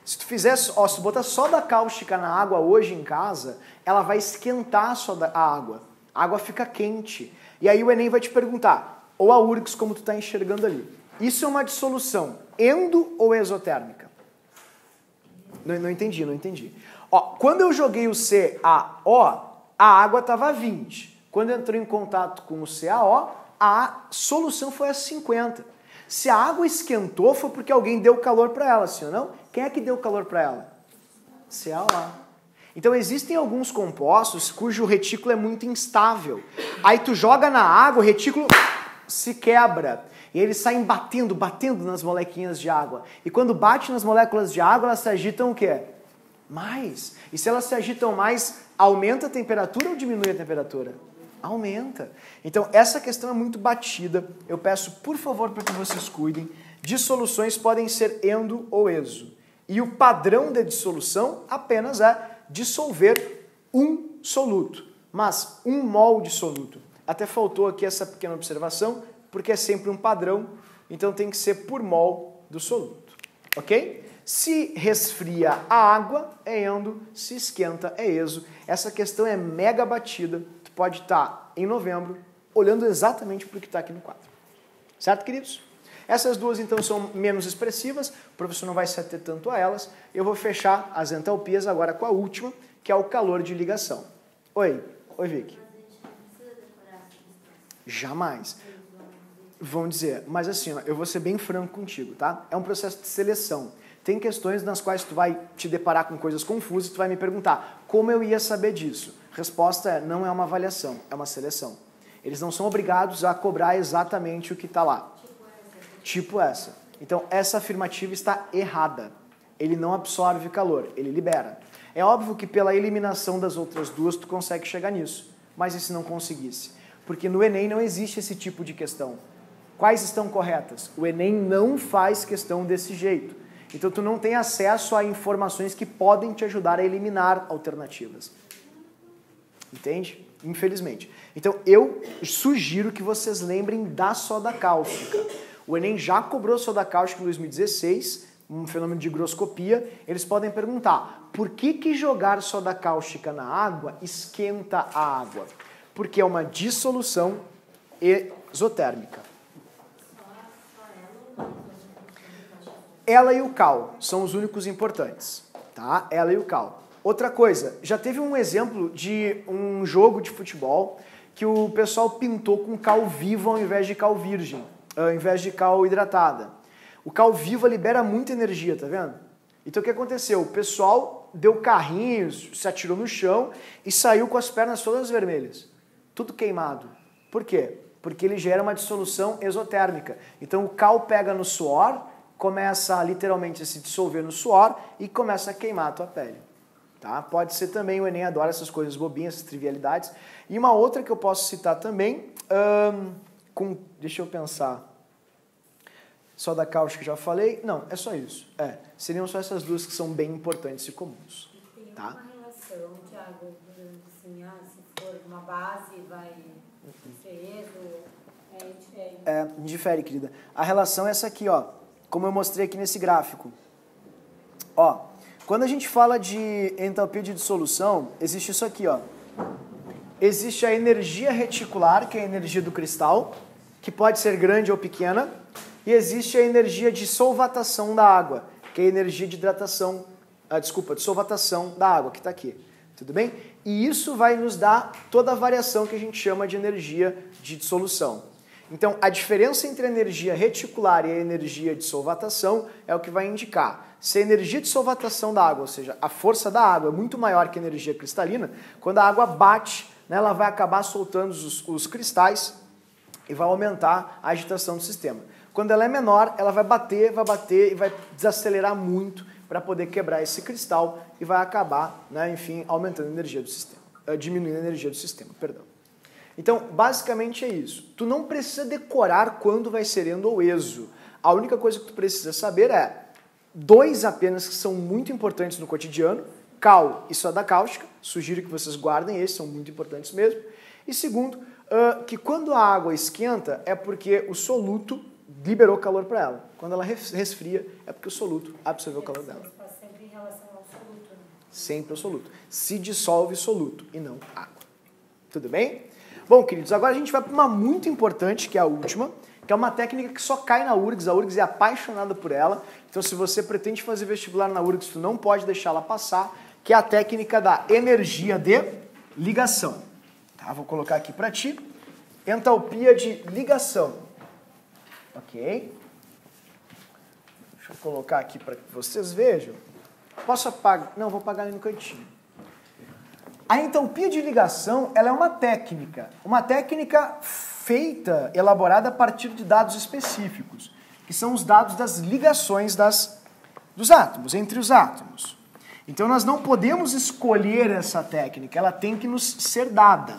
Se tu fizer, se tu botar soda cáustica na água hoje em casa, ela vai esquentar a água. A água fica quente. E aí o Enem vai te perguntar, ou a URGS como tu está enxergando ali. Isso é uma dissolução endo ou exotérmica? Não entendi. Ó, quando eu joguei o CaO, a água estava a 20. Quando entrou em contato com o CaO, a solução foi a 50. Se a água esquentou, foi porque alguém deu calor para ela, sim ou não? Quem é que deu calor para ela? CaO. Então existem alguns compostos cujo retículo é muito instável. Aí tu joga na água, o retículo se quebra. E eles saem batendo nas molequinhas de água. E quando bate nas moléculas de água, elas se agitam o quê? Mais. E se elas se agitam mais, aumenta a temperatura ou diminui a temperatura? Aumenta. Então essa questão é muito batida. Eu peço, por favor, para que vocês cuidem. Dissoluções podem ser endo ou exo. E o padrão de dissolução apenas é dissolver um soluto. Mas 1 mol de soluto. Até faltou aqui essa pequena observação, porque é sempre um padrão, então tem que ser por mol do soluto, ok? Se resfria a água, é endo, se esquenta, é exo. Essa questão é mega batida, tu pode estar em novembro, olhando exatamente para o que está aqui no quadro. Certo, queridos? Essas duas, então, são menos expressivas, o professor não vai se ater tanto a elas. Eu vou fechar as entalpias agora com a última, que é o calor de ligação. Oi, Vicky. Jamais. Vão dizer, mas assim, ó, eu vou ser bem franco contigo, tá? É um processo de seleção. Tem questões nas quais tu vai te deparar com coisas confusas, tu vai me perguntar, como eu ia saber disso? Resposta é, não é uma avaliação, é uma seleção. Eles não são obrigados a cobrar exatamente o que está lá. Tipo essa. Então, essa afirmativa está errada. Ele não absorve calor, ele libera. É óbvio que pela eliminação das outras duas tu consegue chegar nisso, mas e se não conseguisse? Porque no Enem não existe esse tipo de questão. Quais estão corretas? O Enem não faz questão desse jeito. Então tu não tem acesso a informações que podem te ajudar a eliminar alternativas. Entende? Infelizmente. Então eu sugiro que vocês lembrem da soda cáustica. O Enem já cobrou soda cáustica em 2016, um fenômeno de higroscopia. Eles podem perguntar, por que jogar soda cáustica na água esquenta a água? Porque é uma dissolução exotérmica. Ela e o cal são os únicos importantes, tá? Ela e o cal. Outra coisa, já teve um exemplo de um jogo de futebol que o pessoal pintou com cal vivo ao invés de cal virgem, ao invés de cal hidratada. O cal viva libera muita energia, tá vendo? Então o que aconteceu? O pessoal deu carrinhos, se atirou no chão e saiu com as pernas todas vermelhas. Tudo queimado. Por quê? Porque ele gera uma dissolução exotérmica. Então o cal pega no suor, começa a literalmente a se dissolver no suor e começa a queimar a tua pele. Tá? Pode ser também, o Enem adora essas coisas bobinhas, essas trivialidades. E uma outra que eu posso citar também, deixa eu pensar, soda cáustica já falei, não, é só isso. Seriam só essas duas que são bem importantes e comuns. Tem tá? uma relação, Thiago, assim, se for uma base, vai ser exo, difere. Difere, querida. A relação é essa aqui, ó. Como eu mostrei aqui nesse gráfico. Ó, quando a gente fala de entalpia de dissolução, existe isso aqui, ó. Existe a energia reticular, que é a energia do cristal, que pode ser grande ou pequena, e existe a energia de solvatação da água, que é a energia de hidratação, de solvatação da água, que está aqui. Tudo bem? E isso vai nos dar toda a variação que a gente chama de energia de dissolução. Então, a diferença entre a energia reticular e a energia de solvatação é o que vai indicar. Se a energia de solvatação da água, ou seja, a força da água é muito maior que a energia cristalina, quando a água bate, né, ela vai acabar soltando os cristais e vai aumentar a agitação do sistema. Quando ela é menor, ela vai bater e vai desacelerar muito para poder quebrar esse cristal e vai acabar, né, enfim, aumentando a energia do sistema, diminuindo a energia do sistema, perdão. Então, basicamente é isso. Tu não precisa decorar quando vai ser endo ou exo. A única coisa que tu precisa saber é dois apenas que são muito importantes no cotidiano, cal e soda cáustica. Sugiro que vocês guardem, esses são muito importantes mesmo. E segundo, que quando a água esquenta é porque o soluto liberou calor para ela. Quando ela resfria é porque o soluto absorveu o calor dela. Está sempre em relação ao soluto, né? Sempre ao soluto. Se dissolve soluto e não água. Tudo bem? Bom, queridos, agora a gente vai para uma muito importante, que é a última, que é uma técnica que só cai na URGS. A URGS é apaixonada por ela. Então, se você pretende fazer vestibular na URGS, tu não pode deixá-la passar, que é a técnica da energia de ligação. Tá? Vou colocar aqui para ti. Entalpia de ligação. Ok? Deixa eu colocar aqui para que vocês vejam. Posso apagar? Não, vou apagar ali no cantinho. A entalpia de ligação, ela é uma técnica feita, elaborada a partir de dados específicos, que são os dados das ligações dos átomos, entre os átomos. Então nós não podemos escolher essa técnica, ela tem que nos ser dada.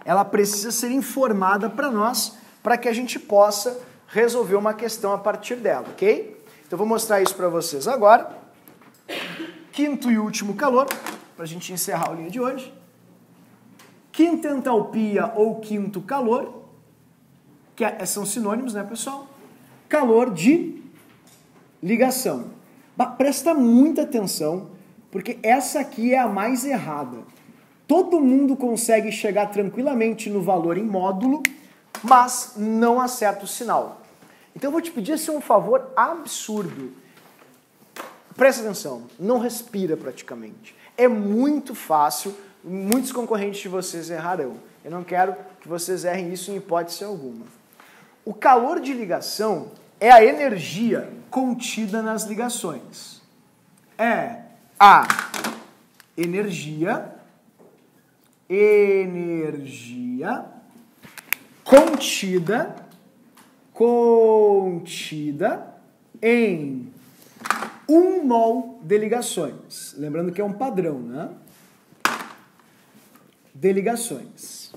Ela precisa ser informada para nós, para que a gente possa resolver uma questão a partir dela, ok? Então eu vou mostrar isso para vocês agora. Quinto e último calor, para a gente encerrar a aulinha de hoje. Quinta entalpia ou quinto calor, que são sinônimos, né, pessoal? Calor de ligação. Presta muita atenção, porque essa aqui é a mais errada. Todo mundo consegue chegar tranquilamente no valor em módulo, mas não acerta o sinal. Então eu vou te pedir assim, um favor absurdo. Presta atenção, não respira praticamente. É muito fácil, muitos concorrentes de vocês errarão. Eu não quero que vocês errem isso em hipótese alguma. O calor de ligação é a energia contida nas ligações. É a energia contida em 1 mol de ligações. Lembrando que é um padrão, né? De ligações.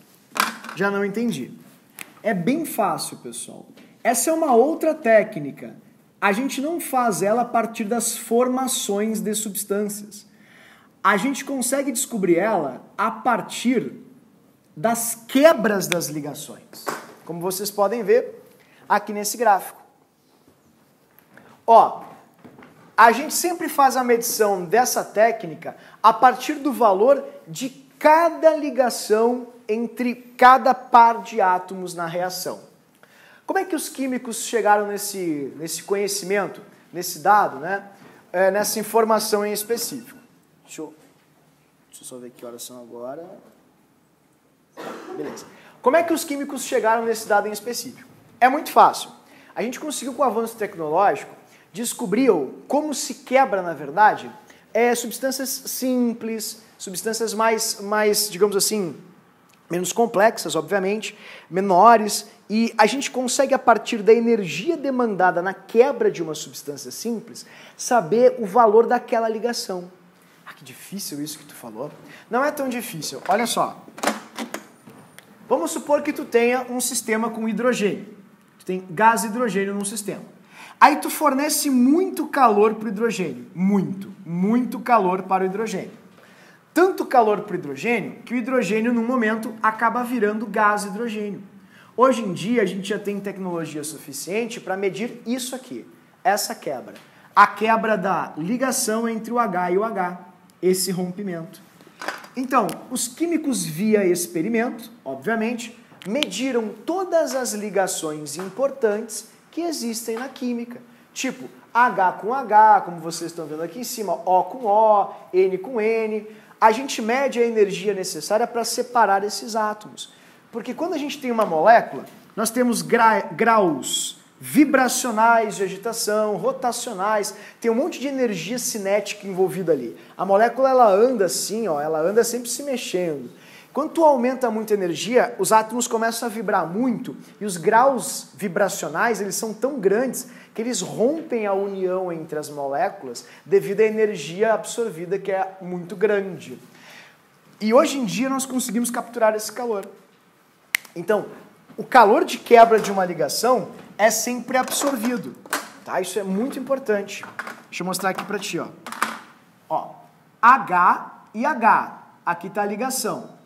Já não entendi. É bem fácil, pessoal. Essa é uma outra técnica. A gente não faz ela a partir das formações de substâncias. A gente consegue descobrir ela a partir das quebras das ligações. Como vocês podem ver aqui nesse gráfico. Ó, a gente sempre faz a medição dessa técnica a partir do valor de cada ligação entre cada par de átomos na reação. Como é que os químicos chegaram nesse conhecimento, nesse dado, né? Nessa informação em específico? Deixa eu só ver que horas são agora. Beleza. Como é que os químicos chegaram nesse dado em específico? É muito fácil. A gente conseguiu, com o avanço tecnológico, descobrir como se quebra, na verdade, substâncias simples, substâncias mais, digamos assim, menos complexas, obviamente, menores, e a gente consegue, a partir da energia demandada na quebra de uma substância simples, saber o valor daquela ligação. Ah, que difícil isso que tu falou. Não é tão difícil. Olha só. Vamos supor que tu tenha um sistema com hidrogênio. Tu tem gás e hidrogênio num sistema. Aí tu fornece muito calor para o hidrogênio. Muito calor para o hidrogênio. Tanto calor para o hidrogênio que o hidrogênio, num momento, acaba virando gás hidrogênio. Hoje em dia, a gente já tem tecnologia suficiente para medir isso aqui, essa quebra. A quebra da ligação entre o H e o H, esse rompimento. Então, os químicos, via experimento, obviamente, mediram todas as ligações importantes que existem na química. Tipo, H com H, como vocês estão vendo aqui em cima, O com O, N com N. A gente mede a energia necessária para separar esses átomos. Porque quando a gente tem uma molécula, nós temos graus vibracionais de agitação, rotacionais, tem um monte de energia cinética envolvida ali. A molécula, ela anda assim, ó, ela anda sempre se mexendo. Quando tu aumenta muito a energia, os átomos começam a vibrar muito e os graus vibracionais, eles são tão grandes que eles rompem a união entre as moléculas devido à energia absorvida, que é muito grande. E hoje em dia nós conseguimos capturar esse calor. Então, o calor de quebra de uma ligação é sempre absorvido, tá? Isso é muito importante. Deixa eu mostrar aqui para ti, ó. Ó, H e H, aqui está a ligação.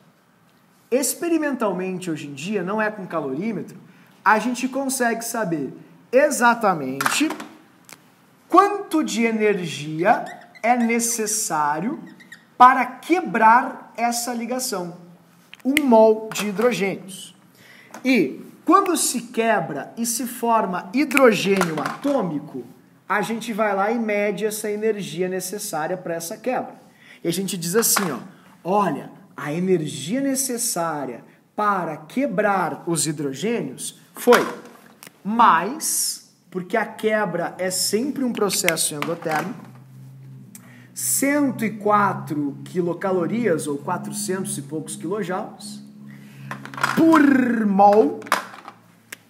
Experimentalmente, hoje em dia, não é com calorímetro, a gente consegue saber exatamente quanto de energia é necessário para quebrar essa ligação. 1 mol de hidrogênios. E quando se quebra e se forma hidrogênio atômico, a gente vai lá e mede essa energia necessária para essa quebra. E a gente diz assim, ó, olha, a energia necessária para quebrar os hidrogênios foi mais, porque a quebra é sempre um processo endotérmico, 104 quilocalorias, ou 400 e poucos quilojoules, por mol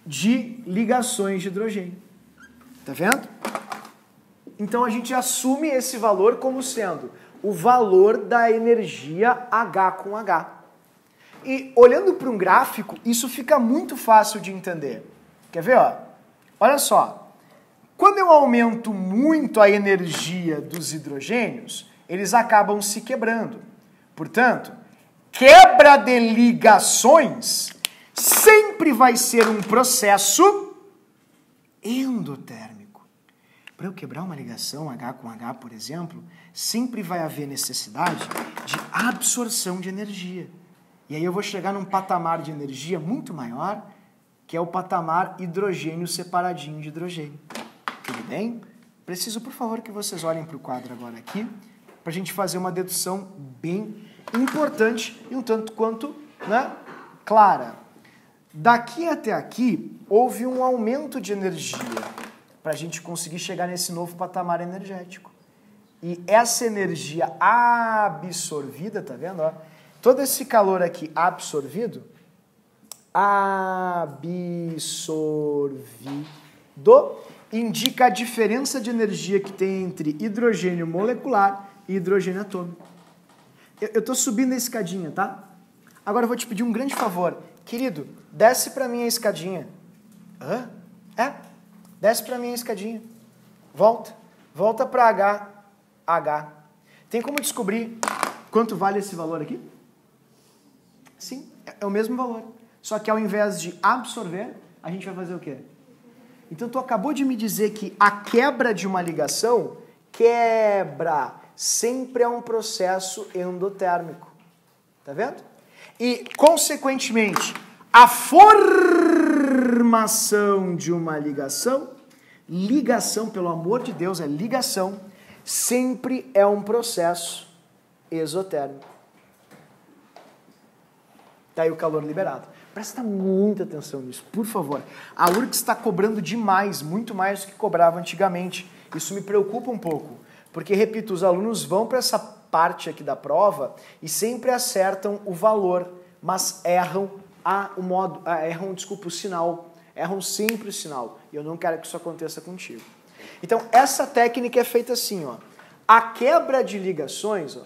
de ligações de hidrogênio. Tá vendo? Então a gente assume esse valor como sendo o valor da energia H com H. E olhando para um gráfico, isso fica muito fácil de entender. Quer ver? Ó? Olha só. Quando eu aumento muito a energia dos hidrogênios, eles acabam se quebrando. Portanto, quebra de ligações sempre vai ser um processo endotérmico. Para eu quebrar uma ligação H com H, por exemplo, sempre vai haver necessidade de absorção de energia. E aí eu vou chegar num patamar de energia muito maior, que é o patamar hidrogênio separadinho de hidrogênio. Tudo bem? Preciso, por favor, que vocês olhem para o quadro agora aqui, para a gente fazer uma dedução bem importante e um tanto quanto, né, clara. Daqui até aqui, houve um aumento de energia para a gente conseguir chegar nesse novo patamar energético. E essa energia absorvida, tá vendo? Ó, todo esse calor aqui absorvido, indica a diferença de energia que tem entre hidrogênio molecular e hidrogênio atômico. Eu estou subindo a escadinha, tá? Agora eu vou te pedir um grande favor. Querido, desce para mim a escadinha. Hã? Desce para mim a escadinha. Volta para H. Tem como descobrir quanto vale esse valor aqui? Sim, é o mesmo valor. Só que ao invés de absorver, a gente vai fazer o quê? Então, tu acabou de me dizer que a quebra de uma ligação, sempre é um processo endotérmico. Tá vendo? E, consequentemente, a formação de uma ligação, pelo amor de Deus, é ligação, sempre é um processo exotérmico. Tá aí o calor liberado. Presta muita atenção nisso, por favor. A URGS está cobrando demais, muito mais do que cobrava antigamente. Isso me preocupa um pouco, porque, repito, os alunos vão para essa parte aqui da prova e sempre acertam o valor, mas erram o sinal. Erram sempre o sinal. E eu não quero que isso aconteça contigo. Então, essa técnica é feita assim, ó. A quebra de ligações, ó,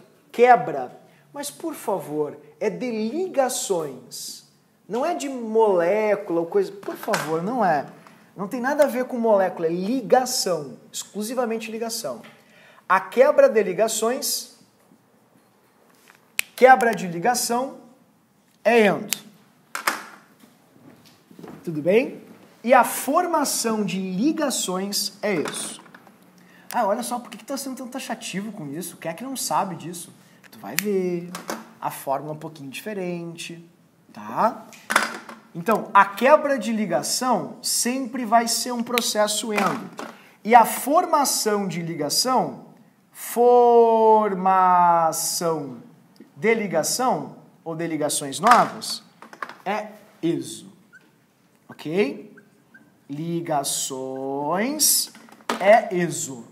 mas por favor, é de ligações. Não é de molécula ou coisa... Por favor, não é. Não tem nada a ver com molécula, é ligação. Exclusivamente ligação. A quebra de ligações... Quebra de ligação é endo. Tudo bem? E a formação de ligações é isso. Olha só, por que tu tá sendo tão taxativo com isso? Quem é que não sabe disso? Tu vai ver. A fórmula é um pouquinho diferente. Tá? Então, a quebra de ligação sempre vai ser um processo endo. E a formação de ligação, de ligação, ou de ligações novas, é iso. Ok? Ligações é iso.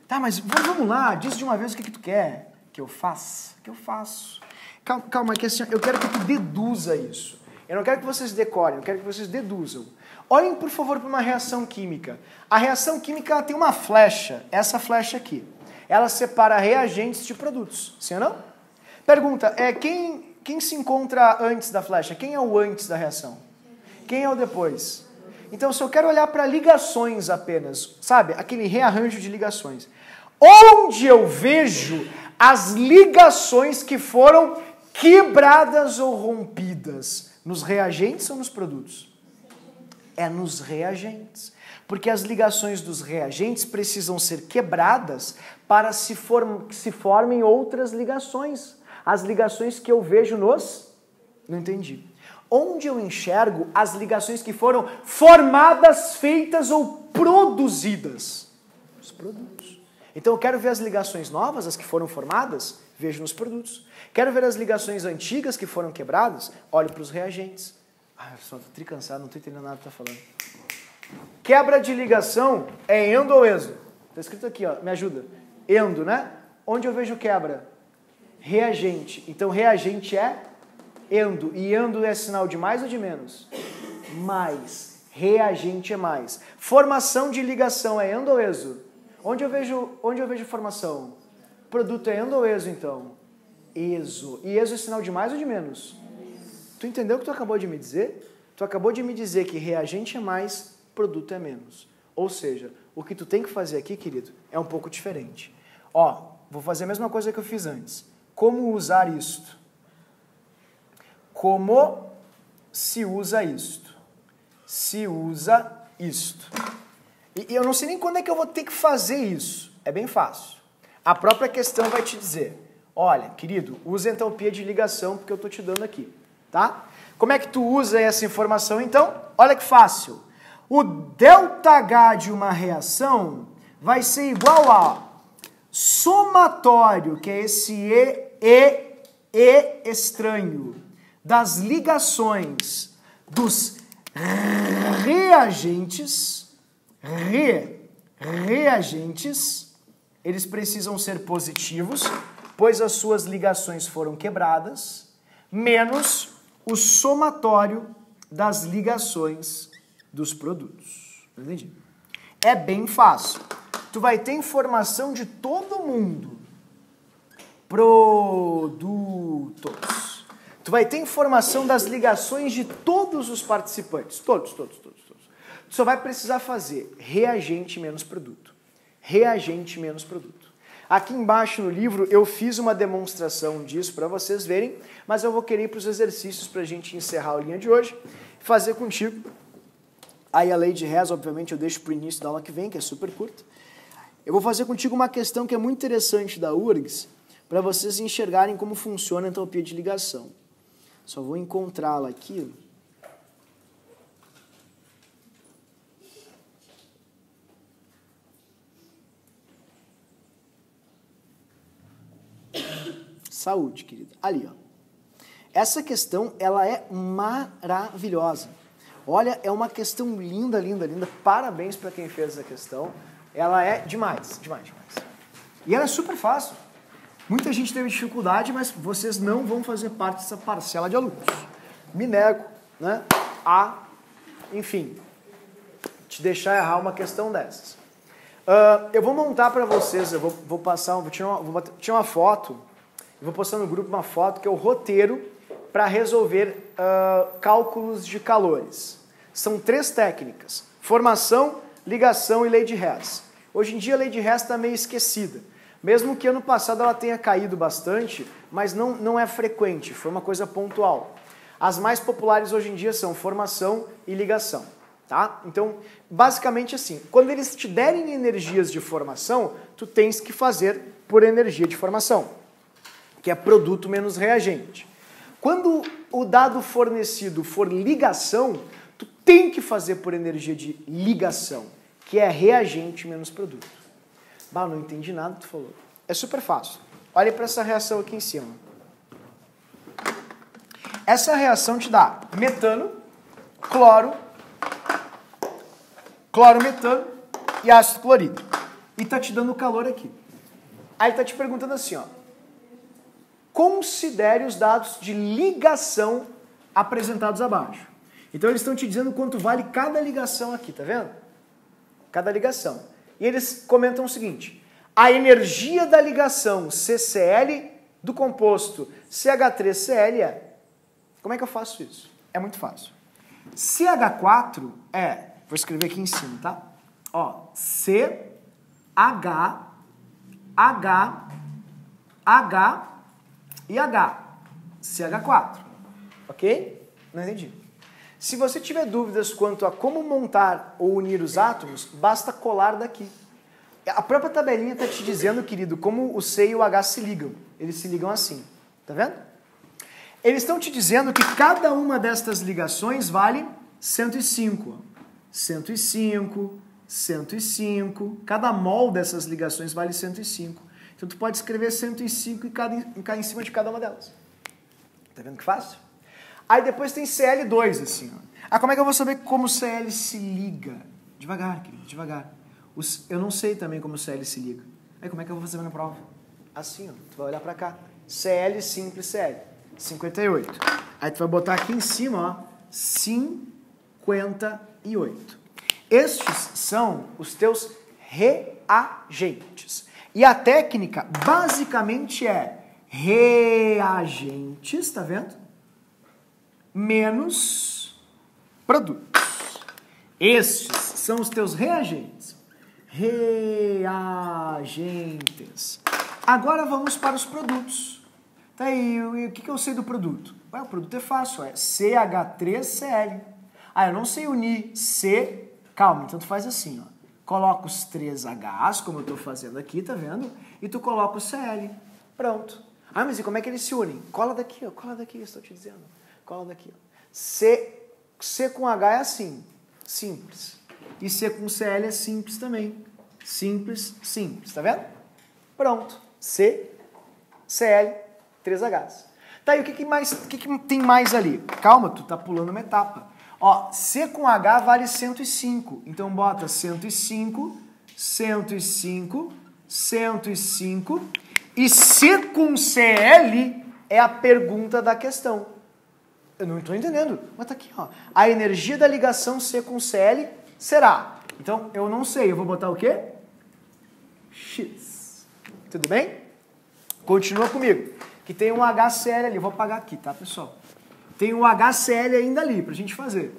Tá, mas vamos lá, diz de uma vez o que tu quer que eu faça. Calma, que assim, eu quero que tu deduza isso. Eu não quero que vocês decorem, eu quero que vocês deduzam. Olhem, por favor, para uma reação química. A reação química ela tem uma flecha, essa flecha aqui. Ela separa reagentes de produtos, sim ou não? Pergunta, quem se encontra antes da flecha? Quem é o antes da reação? Quem é o depois? Então, se eu quero olhar para ligações apenas, sabe? Aquele rearranjo de ligações. Onde eu vejo as ligações que foram quebradas ou rompidas? Nos reagentes ou nos produtos? É nos reagentes. Porque as ligações dos reagentes precisam ser quebradas para se formem outras ligações. As ligações que eu vejo nos... Não entendi. Onde eu enxergo as ligações que foram formadas, feitas ou produzidas? Os produtos. Então eu quero ver as ligações novas, as que foram formadas, vejo nos produtos. Quero ver as ligações antigas que foram quebradas, olho para os reagentes. Eu só estou tricansado, não estou entendendo nada que está falando. Quebra de ligação é endo ou exo? Está escrito aqui, ó, me ajuda. Endo, né? Onde eu vejo quebra? Reagente. Então, reagente é endo. E endo é sinal de mais ou de menos? Mais. Reagente é mais. Formação de ligação é endo ou exo? Onde eu vejo formação? Produto é endo ou exo, então? Exo. E exo é sinal de mais ou de menos? Tu entendeu o que tu acabou de me dizer? Tu acabou de me dizer que reagente é mais, produto é menos. Ou seja, o que tu tem que fazer aqui, querido, é um pouco diferente. Ó, vou fazer a mesma coisa que eu fiz antes. Como usar isto? Como se usa isto? Se usa isto. E eu não sei nem quando é que eu vou ter que fazer isso. É bem fácil. A própria questão vai te dizer, olha, querido, usa a entalpia de ligação porque eu estou te dando aqui, tá? Como é que tu usa essa informação, então? Olha que fácil. O ΔH de uma reação vai ser igual a somatório, que é esse E estranho, das ligações dos reagentes, eles precisam ser positivos, pois as suas ligações foram quebradas, menos o somatório das ligações dos produtos. Entendi? É bem fácil. Tu vai ter informação de todo mundo. Produtos. Tu vai ter informação das ligações de todos os participantes. Todos. Tu só vai precisar fazer reagente menos produto. Reagente menos produto. Aqui embaixo no livro eu fiz uma demonstração disso para vocês verem, mas eu vou querer ir para os exercícios para a gente encerrar a linha de hoje e fazer contigo. Aí a lei de Hess, obviamente, eu deixo para o início da aula que vem, que é super curta. Eu vou fazer contigo uma questão que é muito interessante da URGS, para vocês enxergarem como funciona a entalpia de ligação. Só vou encontrá-la aqui. Saúde, querida. Ali, ó. Essa questão, ela é maravilhosa. Olha, é uma questão linda, linda, linda. Parabéns para quem fez essa questão. Ela é demais. E ela é super fácil. Muita gente teve dificuldade, mas vocês não vão fazer parte dessa parcela de alunos. Me nego, né, a, enfim, te deixar errar uma questão dessas. Eu vou montar para vocês, eu vou tirar uma foto, eu vou postar no grupo uma foto que é o roteiro para resolver cálculos de calores. São 3 técnicas: formação, ligação e lei de Hess. Hoje em dia a lei de Hess está meio esquecida. Mesmo que ano passado ela tenha caído bastante, mas não é frequente, foi uma coisa pontual. As mais populares hoje em dia são formação e ligação, tá? Então, basicamente assim, quando eles te derem energias de formação, tu tens que fazer por energia de formação, que é produto menos reagente. Quando o dado fornecido for ligação, tu tem que fazer por energia de ligação, que é reagente menos produto. Bah, não entendi nada que tu falou. É super fácil. Olha para essa reação aqui em cima. Essa reação te dá metano, cloro, metano e ácido clorídrico. E tá te dando calor aqui. Aí tá te perguntando assim, ó. Considere os dados de ligação apresentados abaixo. Então eles estão te dizendo quanto vale cada ligação aqui, tá vendo? Cada ligação. E eles comentam o seguinte: a energia da ligação CCl do composto CH3Cl é... Como é que eu faço isso? É muito fácil. CH4 é... Vou escrever aqui em cima, tá? Ó, CH e H. CH4. Ok? Não entendi. Se você tiver dúvidas quanto a como montar ou unir os átomos, basta colar daqui. A própria tabelinha está te dizendo, querido, como o C e o H se ligam. Eles se ligam assim. Tá vendo? Eles estão te dizendo que cada uma destas ligações vale 105. 105, 105. Cada mol dessas ligações vale 105. Então tu pode escrever 105 em cima de cada uma delas. Tá vendo que fácil? Aí depois tem Cl2, assim, ó. Ah, como é que eu vou saber como o Cl se liga? Devagar, querido, devagar. Eu não sei também como o Cl se liga. Aí como é que eu vou fazer na prova? assim, ó. Tu vai olhar para cá. Cl simples Cl. 58. Aí tu vai botar aqui em cima, ó, 58. Estes são os teus reagentes. E a técnica basicamente é reagentes, tá vendo? Menos produtos. Estes são os teus reagentes. Reagentes. Agora vamos para os produtos. Tá aí, o que eu sei do produto? O produto é fácil, é CH3Cl. Ah, eu não sei unir C. Calma, então tu faz assim, ó. Coloca os 3 Hs, como eu estou fazendo aqui, tá vendo? E tu coloca o Cl. Pronto. Ah, mas e como é que eles se unem? Cola daqui, ó. Cola daqui, estou te dizendo. Cola daqui, ó. C com H é assim, simples. E C com Cl é simples também. Simples, simples, tá vendo? Pronto. C, Cl, 3 Hs. Tá, e o que tem mais ali? Calma, tu tá pulando uma etapa. Ó, C com H vale 105. Então bota 105, 105, 105. E C com Cl é a pergunta da questão. Eu não estou entendendo. Mas tá aqui, ó. A energia da ligação C com Cl será. Então, eu não sei. Eu vou botar o quê? X. Tudo bem? Continua comigo. Que tem um HCl ali. Vou apagar aqui, tá, pessoal? Tem um HCl ainda ali pra gente fazer.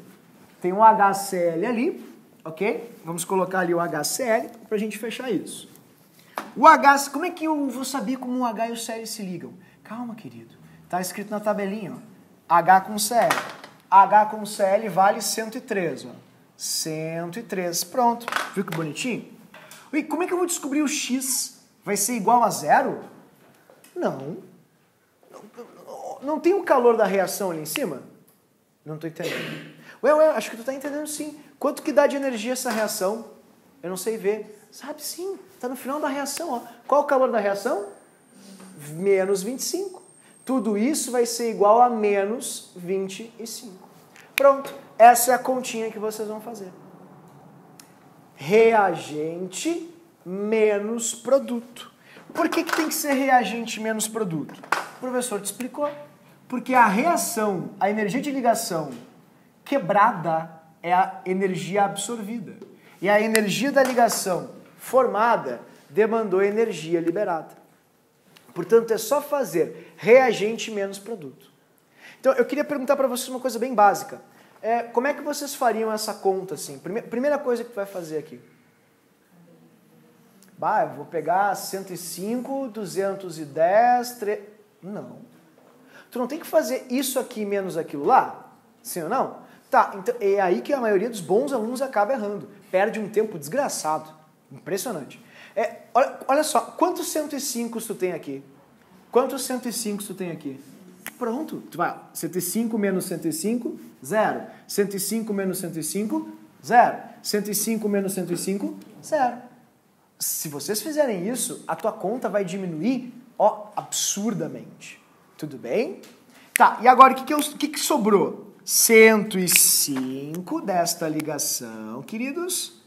Tem um HCl ali, ok? Vamos colocar ali o HCl pra gente fechar isso. O H, como é que eu vou saber como o H e o Cl se ligam? Calma, querido. Tá escrito na tabelinha, ó. H com Cl. H com Cl vale 103, ó. 103. Pronto. Viu que bonitinho? E como é que eu vou descobrir o X? Vai ser igual a 0? Não. Não tem o calor da reação ali em cima? Não estou entendendo. Ué, acho que tu está entendendo sim. Quanto que dá de energia essa reação? Eu não sei ver. Sabe sim, está no final da reação. Ó. Qual o calor da reação? Menos 25. Tudo isso vai ser igual a menos 25. Pronto, essa é a continha que vocês vão fazer. Reagente menos produto. Por que tem que ser reagente menos produto? O professor te explicou. Porque a reação, a energia de ligação quebrada é a energia absorvida. E a energia da ligação formada demandou energia liberada. Portanto, é só fazer reagente menos produto. Então, eu queria perguntar para vocês uma coisa bem básica. Como é que vocês fariam essa conta assim? Primeira coisa que tu vai fazer aqui. Eu vou pegar 105, 210, 3... Não. Tu não tem que fazer isso aqui menos aquilo lá? Sim ou não? Tá, então é aí que a maioria dos bons alunos acaba errando. Perde um tempo desgraçado. Impressionante. Olha só, quantos 105 tu tem aqui? Quantos 105 tu tem aqui? Pronto. Tu vai, 105 menos 105, 0. 105 menos 105, 0. 105 menos 105, 0. Se vocês fizerem isso, a tua conta vai diminuir, absurdamente. Tudo bem? Tá, e agora o que sobrou? 105 desta ligação, queridos,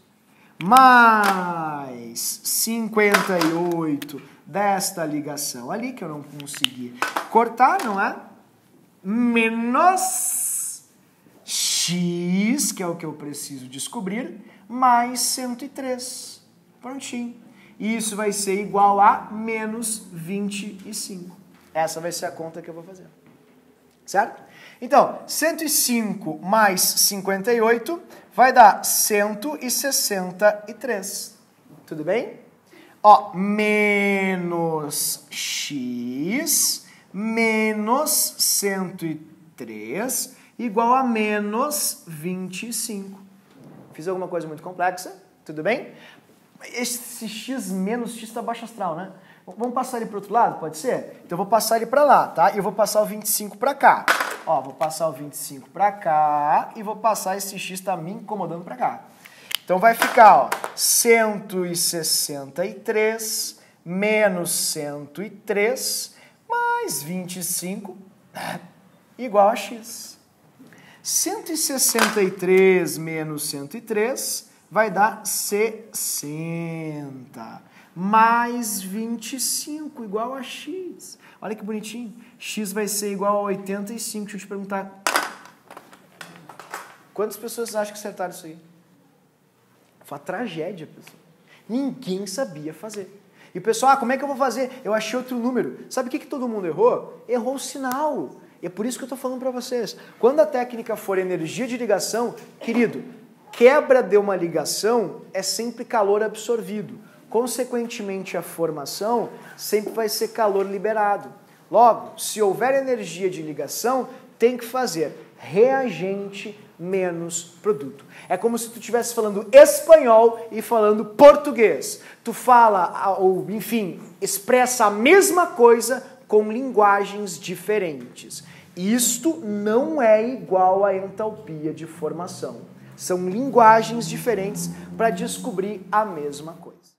mais 58 desta ligação ali, que eu não consegui cortar, não é? Menos X, que é o que eu preciso descobrir, mais 103. Prontinho. Isso vai ser igual a menos 25. Essa vai ser a conta que eu vou fazer. Certo? Então, 105 mais 58 vai dar 163. Tudo bem? Menos X menos 103 igual a menos 25. Fiz alguma coisa muito complexa? Tudo bem? Esse X menos X está baixo astral, né? Vamos passar ele para o outro lado, pode ser? Então eu vou passar ele para lá, tá? E eu vou passar o 25 para cá. Vou passar o 25 para cá e vou passar esse X está me incomodando para cá. Então vai ficar, 163 menos 103 mais 25 igual a X. 163 menos 103 vai dar 60. mais 25 igual a x. Olha que bonitinho. X vai ser igual a 85. Deixa eu te perguntar. Quantas pessoas acham que acertaram isso aí? Foi uma tragédia, pessoal. Ninguém sabia fazer. E o pessoal, como é que eu vou fazer? Eu achei outro número. Sabe o que todo mundo errou? Errou o sinal. E é por isso que eu estou falando para vocês. Quando a técnica for energia de ligação, querido, quebra de uma ligação é sempre calor absorvido. Consequentemente, a formação sempre vai ser calor liberado. Logo, se houver energia de ligação, tem que fazer reagente menos produto. É como se tu estivesse falando espanhol e falando português. Tu fala, ou enfim, expressa a mesma coisa com linguagens diferentes. Isto não é igual à entalpia de formação. São linguagens diferentes para descobrir a mesma coisa.